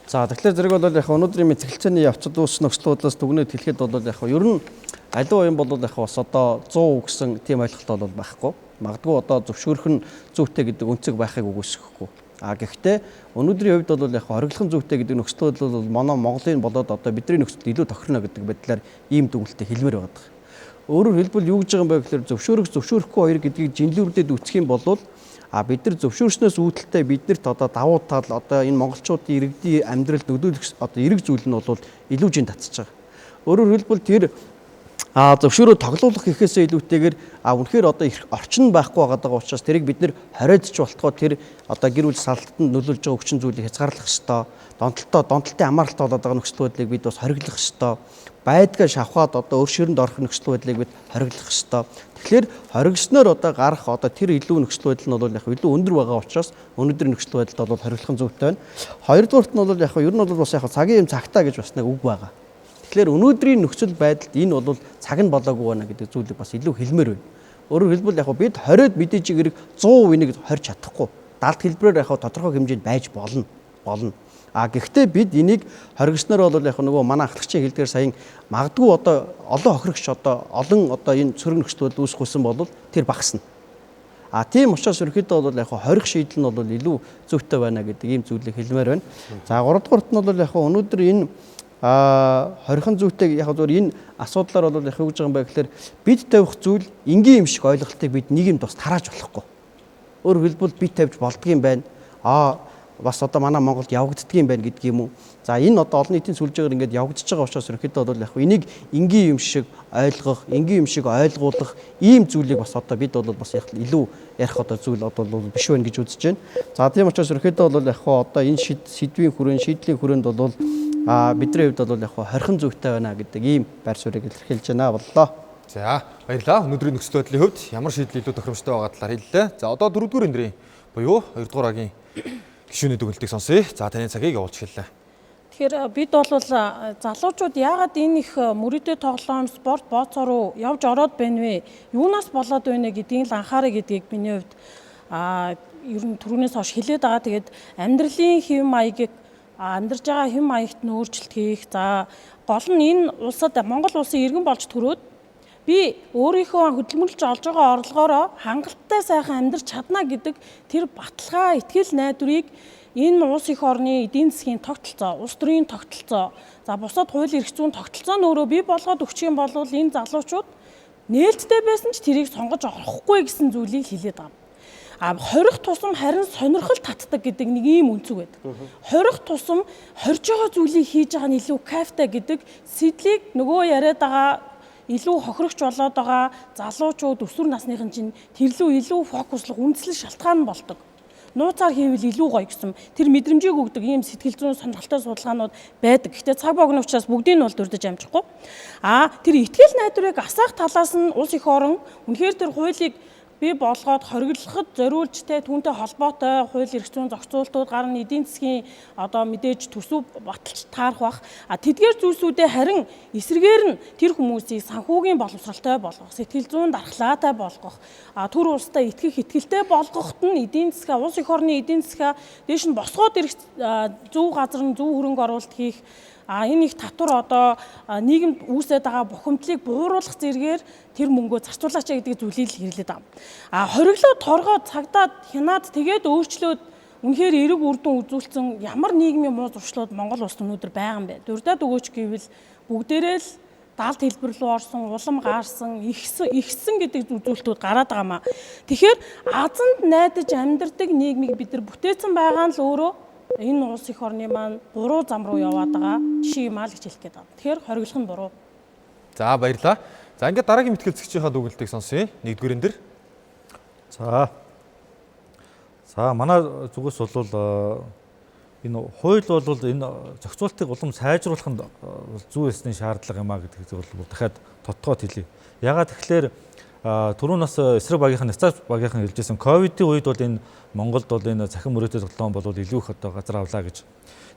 За тэгэхээр зэрэг бол яг өнөөдрийн мэдлэгцээний явцад ус нөхцлөөдлөөс дүгнэлт хэлэхэд бол яг ер нь аливаа юм бол яг бас одоо 100% гэсэн тийм ойлголт бол байхгүй. Магадгүй одоо зөвшөөрөх нь зүйтэй гэдэг үнцэг байхыг үгүйсэхгүй. Гэхдээ өнөөдрийн хувьд бол яг хориглохын зүйтэй гэдэг нөхцөл байдал бол манай Монголын болоод одоо бидний нөхцөлд илүү тохирно гэдэг байдлаар ийм дүгнэлтийг хэлмээр байдаг. Өөрөөр хэлбэл юу гэж байгаа юм бэ гэхээр зөвшөөрөхгүй хоёр гэдгийг жинлүүрдээд үсэх юм бол бид нар зөвшөөрснөөс үүдэлтэй биднэрт одоо давуу тал одоо энэ монголчуудын иргэдийн амьдралд нөлөөлөх одоо эрэг зүйл нь бол илүү жин татчих байгаа. Өөрөөр хэлбэл тэр зөвшөөрөө тоглоулах гэхээсээ илүүтэйгээр үнэхээр одоо их орчин байхгүй байгаа учраас тэрийг бид нэр хориодч болтгоо тэр одоо гэр бүл салтанд нөлөөлж байгаа хүчин зүйлийг хязгаарлах ёстой. Донтолтын амралт болоод байгаа нөхцөл байдлыг бид бас хориглох ёстой. Байдгаа шавхаад одоо өршөөрөнд орох нөхцөл байдлыг бид хориглох ёстой. Тэгэхээр хоригсноор одоо гарах одоо тэр илүү нөхцөл байдал нь бол яг илүү өндөр байгаа учраас өнөөдрийн нөхцөл байдалд бол хориглохын зүйтэй байна. Хоёрдугаарт нь бол яг ер нь бол бас яг цагийн юм цагтаа гэж бас нэг үг байгаа. Тэгэхээр өнөөдрийн нөхцөл байдалд энэ бол цаг нь болоогүй байна гэдэг зүйлийг бас илүү хэлмээр байна. Өөрөөр хэлбэл яг бид 20-д мэдээж хэрэг 100% энийг хорж чадахгүй. Далд хэлбэрээр яг тодорхой хэмжээнд байж болно. Гэхдээ бид энийг хоригсноор бол яг нөгөө манай ахлагчийн хэлдгээр саяхан магадгүй одоо олон хохирогч одоо олон одоо энэ цөрөг нөхцөл байдал үүсгэсэн бол тэр багасна. Тийм учраас ерөөхдөө бол яг хорих шийдэл нь бол илүү зүйтэй байна гэдэг ийм зүйлийг хэлмээр байна. За 3 дугаарт нь бол яг өнөөдөр энэ хорихын зүйтэй яг зөвөр энэ асуудлаар бол яг юу гэж байгаа юм бэ гэхээр бид тавих зүйл энгийн юм шиг ойлголтыг бид нийгэмд бас тарааж болохгүй. Өөрөөр хэлбэл бид тавьж болдгийм байна. Бас одоо манай Монголд явагддгийм байна гэдэг юм уу. За энэ одоо олон нийтийн сүлжээгээр ингээд явагдаж байгаа учраас ерөөхдөө бол яг энийг энгийн юм шиг ойлгох, энгийн юм шиг ойлгуулах ийм зүйлийг бас одоо бид бол бас яг илүү ярих одоо зүйл одоо биш байна гэж үзэж байна. За тийм учраас ерөөхдөө бол яг одоо энэ шийдлийн шийдлийн хүрээнд бол бидний хувьд бол яг хорхон зүйтэй байна гэдэг ийм байр суурийг илэрхийлж байна боллоо. За баярлалаа. Өнөөдрийн нөхцөл байдлын хувьд ямар шийдэл илүү тохиромжтой байгаа талаар хэллээ. За одоо 4 дугаар эндрийн буюу 2 дугаар агийн гишүүний дүгнэлтийг сонсъё. За таны цагийг явуулж хэллээ. Тэгэхээр бид бол залуучууд яагаад энэ их мөрөдөө тоглоом спорт бооцоо руу явж ороод байна вэ? Юунаас болоод байна гэдгийг л анхаарай гэдгийг миний хувьд ер нь түрүүнээс хойш хэлээд байгаа. Тэгээд амьдралын хэв маягийг амьдарч байгаа хэм маягт нь өөрчлөлт хийх. За гол нь энэ улсад Монгол улсын иргэн болж төрөөд би өөрийнхөө хөдөлмөрлөж олж байгаа орлогоороо хангалттай сайхан амьдарч чадна гэдэг тэр баталгаа, итгэл найдварыг энэ улс их орны эдийн засгийн тогтолцоо, улс төрийн тогтолцоо, за бусад хуулийн эрх зүйн тогтолцоо нь өөрөө бий болгоод өгчих юм бол энэ залуучууд нээлттэй байсан ч тэрийг сонгож орохгүй гэсэн зүйлийг хэлээд байгаа. Хорих тусам харин сонирхол татдаг гэдэг нэг ийм үнцэг байдаг. Хорих тусам хорж байгаа зүйлийг хийж байгаа нь илүү кайфтай гэдэг сэдлийг нөгөө яриад байгаа илүү хохирогч болоод байгаа залуучууд өсвөр насныхан чинь тэрлүү илүү фокуслох үндэслэл шалтгаан болдог. Нууцаар хийвэл илүү гоё гэсэн тэр мэдрэмжийг өгдөг ийм сэтгэл зүйн сонирхолтой судалгаанууд байдаг. Гэхдээ цаг богино учраас бүгдийг нь бол дурдж амжихгүй. Тэр итгэл найдварыг асаах талаас нь улс их орон үнэхээр тэр хуулийг бий болгоод хориглоход зориулж түүнтэй холбоотой хууль эрх зүйн зохицуултууд гарна эдийн засгийн одоо мэдээж төсөв баталж таарах бах. Тэдгээр зүйлсүүдээ харин эсрэгээр нь тэр хүмүүсийг санхүүгийн боловсралтай болгох, сэтгэл зүйн дархлаатай болгох, төр улстай итгэх итгэлтэй болгоход нь эдийн засгаа улс их орны эдийн засгаа дээш нь босгоод ирэх зөв газар нь зөв хөрөнгө оруулалт хийх энэ их татвар одоо нийгэмд үүсээд байгаа бухимдлыг бууруулах зэргээр тэр мөнгөө зарцуулаач гэдэг зүйлийг л хэрэглээд байгаа. Хориглоод торгоод цагдаад хянаад тэгээд өөрчлөөд үнэхээр эрэг үр дүн үзүүлсэн ямар нийгмийн муу зуршлууд Монгол улсад өнөөдөр байгаа юм бэ? Дурдаад өгөөч гэвэл бүгдээрээ л даалт хэлбэр рүү орсон, улам гаарсан, ихсэн гэдэг үзүүлэлтүүд гараад байгаамаа. Тэгэхээр азанд найдаж амьдардаг нийгмийг бид нар бүтээсэн байгаа нь л өөрөө энэ улс их орны маань буруу зам руу яваад байгаа жишээ юм аа л гэж хэлэх гээд байна. Тэгэхээр хориглох нь буруу. За баярлалаа. За ингээд дараагийн мэтгэлцэгчийнхаа дүгнэлтийг сонсъё. Нэгдүгээрэн дээр. За манай зүгээс бол энэ хууль бол энэ зохицуултыг улам сайжруулах нь зүй ёсны шаардлага юм а гэдгийг бол дахиад тодтогоод хэлье. Ягаад тэгэхээр түрүүн нас эсрэг багийнхан Нацаач багийнхан хэлжсэн ковидын үед бол энэ Монголд бол энэ цахим мөрөөдөл тоглоом бол илүү их одоо газар авлаа гэж.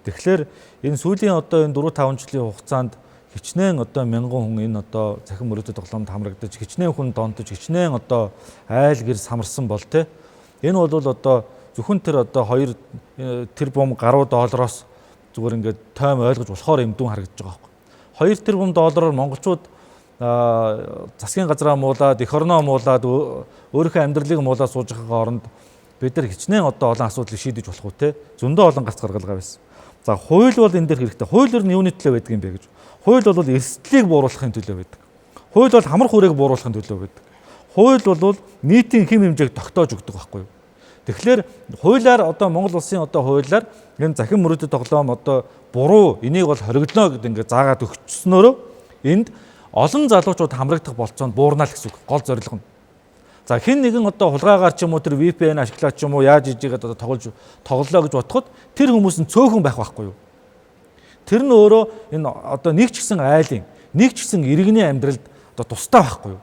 Тэгэхээр энэ сүүлийн одоо энэ 4-5 жилийн хугацаанд хичнээн одоо мянган хүн энэ одоо цахим мөрөөдөл тоглоомд хамрагдаж хичнээн хүн донтож хичнээн одоо айл гэр самарсан бол те. Энэ бол одоо зөвхөн тэр одоо 2 тэрбум гаруй доллароос зүгээр ингээд тойм ойлгож болохоор юм дүн харагдаж байгаа байхгүй. 2 тэрбум доллараар монголчууд засгийн газраа муулаад, эх орноо муулаад, өөрийнхөө амьдралыг муулаад сууж байгаа оронд бид нар хичнээн одоо олон асуудлыг шийдэж болох уу те. Зөндөө олон гарц гаргалгаа байсан. За хууль бол энэ дээр хэрэгтэй. Хууль нь юуны төлөө байдаг юм бэ гэж. Хууль бол эрсдлийг бууруулахын төлөө байдаг. Хууль бол хамар хүрээг бууруулахын төлөө байдаг. Хууль бол нийтийн хэм хэмжээг тогтоож өгдөг байхгүй юу? Тэгэхээр хуулиар одоо Монгол улсын одоо хуулиар энэ захин мөрөөдөд тоглоом одоо буруу энийг бол хориглоно гэдэг ингээд заагаад өгчснөөрөө энд олон залуучууд хамрагдах болцоонд буурнаа л гэсэн үг гол зорилго нь. За хэн нэгэн одоо хулгайгаар ч юм уу тэр VPN ашиглаад ч юм уу яаж ижигээд одоо тоглолоо гэж бодоход тэр хүмүүс нь цөөхөн байх байхгүй юу? Тэр нь өөрөө энэ одоо нэг ч гэсэн айлын, нэг ч гэсэн иргэний амьдралд одоо тустай байхгүй юу?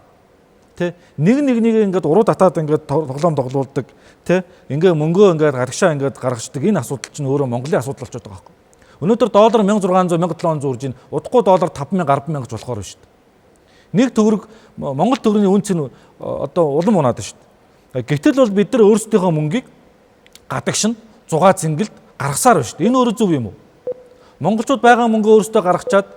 Тэ нэг ингээд уруу татаад ингээд тоглоом тоглуулдаг, тэ ингээ мөнгөө ингээд гарагшаа ингээд гаргацдаг энэ асуудал чинь өөрөө Монголын асуудал болчиход байгаа байхгүй. Өнөөдөр доллар 1600 1700 үрж ийн удахгүй доллар 5000 100000 болохоор байна шүү дээ. Нэг төгрөг Монгол төгрөгийн үнц нь одоо улам унаад байна шүү дээ. Гэтэл бол бид нар өөрсдийнхөө мөнгийг гадагшин 6 цэнгэлд гаргасаар байна шүү дээ. Энэ өөрөө зөв юм уу? Монголчууд байгаа мөнгөө өөрсдөө гаргачаад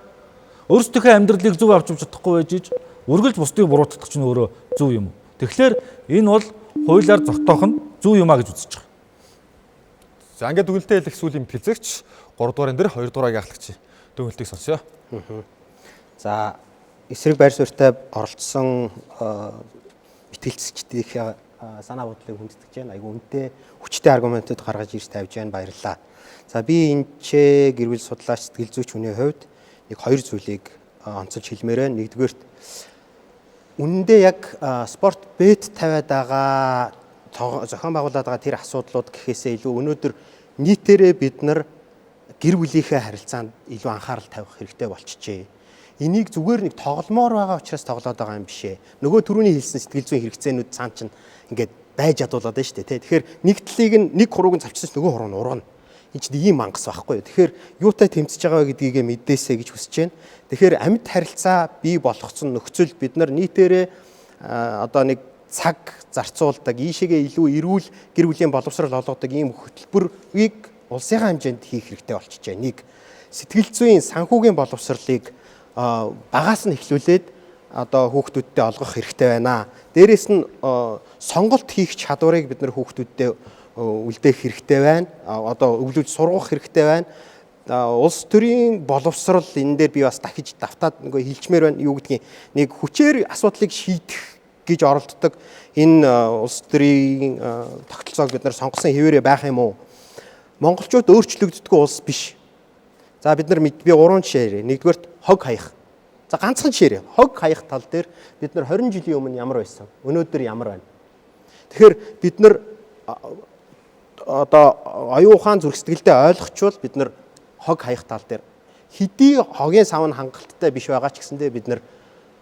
өөрсдийнхөө амьдралыг зөв авч чадахгүй байж иж үргэлж бусдыг буруутгах чинь өөрөө зөв юм уу? Тэгэхээр энэ бол хуулиар зогтоох нь зөв юм а гэж үзэж байгаа. За ингээд дүгнэлтээ хэлэх сүүлийн мэтгэлцэгч 3 дугаарын дээр 2 дугаарыг ахлагч дүгнэлтийг сонсъё. За эсрэг байр суурьтай оролцсон мэтгэлцэгчдийн санаа бодлыг хүндэтгэж байна. Айгу үнэтэй хүчтэй аргументууд гаргаж ирж тавьж байна. Баярлалаа. За би энэ ч гэрвэл судлаач сэтгэл зүйч хүний хувьд нэг 2 зүйлийг онцолж хэлмээр байна. Нэгдүгээрт үнэндээ яг спорт бет тавиад байгаа зохион байгуулад байгаа тэр асуудлууд гэхээсээ илүү өнөөдөр нийтээрээ бид нар гэр бүлийнхээ харилцаанд илүү анхаарал тавих хэрэгтэй болчихжээ. Энийг зүгээр нэг тогломоор байгаа учраас тоглоод байгаа юм биш ээ. Нөгөө түрүүний хэлсэн сэтгэл зүйн хэрэгцээнүүд цаан чинь ингээд байж ядуулаад байна шүү дээ. Тэгэхээр нэг талыг нэг хурууг нь завчсан нөгөө хуруу нь ургана. Энэ чинь ийм мангас байхгүй юу. Тэгэхээр юутай тэмцэж байгаа вэ гэдгийг мэдээсэй гэж хүсэж байна. Тэгэхээр амьд харилцаа бий болгоцсон нөхцөл бид нар нийтээрээ одоо нэг цаг зарцуулдаг, ийшээгээ илүү эрүүл гэр бүлийн боловсрол олгодог ийм хөтөлбөрийг улсынхаа хэмжээнд хийх хэрэгтэй болчихжээ. Нэг сэтгэл зүйн санхүүгийн боловсролыг багаас нь эхлүүлээд одоо хүүхдүүдтэй олгох хэрэгтэй байна. Дээрээс нь сонголт хийх чадварыг бид нар хүүхдүүдтэй үлдээх хэрэгтэй байна. Одоо өвлөж сургах хэрэгтэй байна. Улс төрийн боловсрол энэ дээр би бас дахиж давтаад нөгөө хэлчмээр байна. Юу гэдгийг нэг хүчээр асуудлыг шийдэх гэж оролддог энэ улс төрийн тогтолцоог бид нар сонгосон хэвээрээ байх юм уу? Монголчууд өөрчлөгддөггүй улс биш. За бид нар би 3 жишээ ярив. Нэгдүгээрт хог хаях. За ганцхан жишээ. Хог хаях тал дээр бид нар 20 жилийн өмнө ямар байсан? Өнөөдөр ямар байна? Тэгэхээр бид нар одоо оюун ухаан зүрх сэтгэлдээ ойлгочвол бид нар хог хаях тал дээр хэдий хогийн сав нь хангалттай биш байгаа ч гэсэндээ бид нар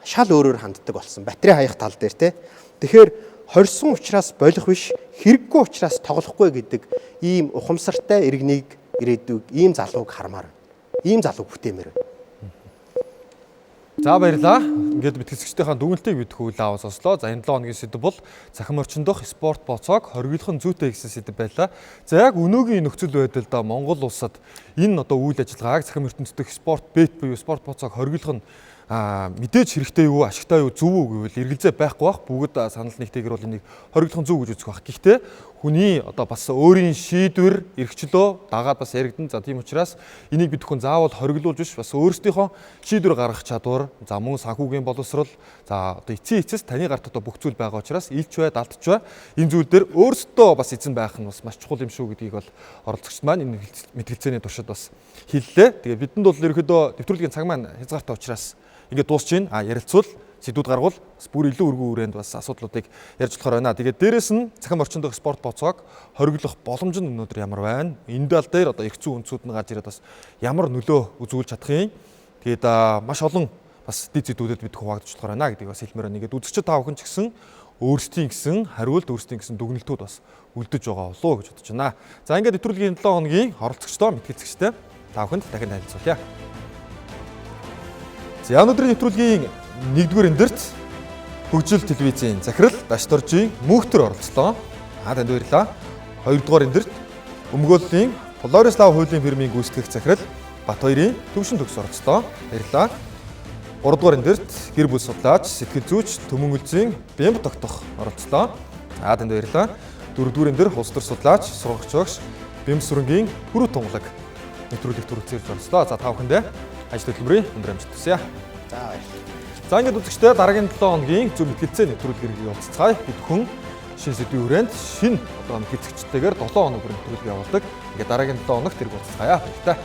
шал өөрөөр ханддаг болсон. Батарей хаях тал дээр те. Тэгэхээр хорьсон учраас болох биш, хэрэггүй учраас тоглохгүй гэдэг ийм ухамсартай иргэнийг ирээдүйг ийм залууг хармаар байна. Ийм залуу бүтээмээр байна. За баярлалаа. Ингээд битгэлцэгчдийнхаа дүгнэлтийг бид хүлээн аваад сонслоо. За энэ 7 хоногийн сэдэв бол цахим орчиндох спорт боцоог хориглохын зүйтэй гэсэн сэдэв байлаа. За яг өнөөгийн нөхцөл байдлаар Монгол улсад энэ одоо үйл ажиллагааг цахим ертөнцийн спорт бет буюу спорт боцоог хориглох нь мэдээж хэрэгтэй юу, ашигтай юу, зөв үү гэвэл эргэлзээ байхгүй бах. Бүгд санал нэгтэйгэр бол энийг хориглохын зөв гэж үзэх бах. Гэхдээ хүний одоо бас өөрийн шийдвэр эрхчлөө дагаад бас яригдан. За тийм учраас энийг бид бүхэн заавал хориглуулж биш, бас өөрсдийнхөө шийдвэр гаргах чадвар, за мөн санхүүгийн боловсрол, за одоо эцсийн эцэс таны гарт одоо бүх зүйл байгаа учраас илч бай, далтч бай. Энэ зүйл дээр өөрсдөө бас эзэн байх нь бас маш чухал юм шүү гэдгийг бол оролцогчд маань энэ мэтгэлцээний туршид бас хэллээ. Тэгээ бидэнд бол ерөөдөө нэвтрүүлгийн цаг маань хязгаартай учраас ингээд дуусч байна. Ярилцвал сэдвүүд гаргуул бас бүр илүү өргөн хүрээнд бас асуудлуудыг ярьж болохоор байна. Тэгээд дээрэс нь цахим орчиндох спорт боцоог хориглох боломж нь өнөөдөр ямар байна? Энэ тал дээр одоо эрх зүйн үндсүүд нь гарч ирээд бас ямар нөлөө үзүүлж чадах юм? Тэгээд маш олон бас дэд зэдүүдэд бид хуваагдж болохоор байна гэдгийг бас хэлмээр байна. Ингээд үзэгчид та бүхэн ч гэсэн өөрсдийн гэсэн хариулт, өөрсдийн гэсэн дүгнэлтүүд бас үлдэж байгаа болоо гэж бодож байна. За ингээд нэвтрүүлгийн 7 хоногийн оролцогчдоо мэтгэлцэгчтэй та бүхэнд дахин танилцуулъя. За өнөөдрийн нэвтрүүлгийн 1-р эндэрт хөгжил телевизийн захирал Дашторжийн мөнхтөр оролцлоо. Танд баярлалаа. 2-р эндэрт өмгөөллийн Полорислав хуулийн фирмийн гүйцэтгэгч захирал Батбаярын төвшин төгс оролцлоо. Баярлалаа. 3-р эндэрт гэр бүл судлаач, сэтгэл зүйч Төмөн Үлзийн Бямб тогтох оролцлоо. Танд баярлалаа. 4-р эндэр улс төр судлаач, сургагч багш Бямб сүрэнгийн Пүрэв тунгалаг нэвтрүүлэгт хүрэлцээрж оролцлоо. За та бүхэндээ ажил хөдөлмөрийн өндөр амжилт хүсье. За баярлалаа. За ингээд үзэгчдээ дараагийн 7 хоногийн зөв мэтгэлцээ нэвтрүүлгийг явуулцгаая. Бид бүхэн шинэ сэдвийн хүрээнд шинэ одоо мэтгэлцэгчтэйгээр 7 хоног бүр нэвтрүүлэг явуулдаг. Ингээд дараагийн 7 хоногт тэрг уулзцгаая. Баярлалаа.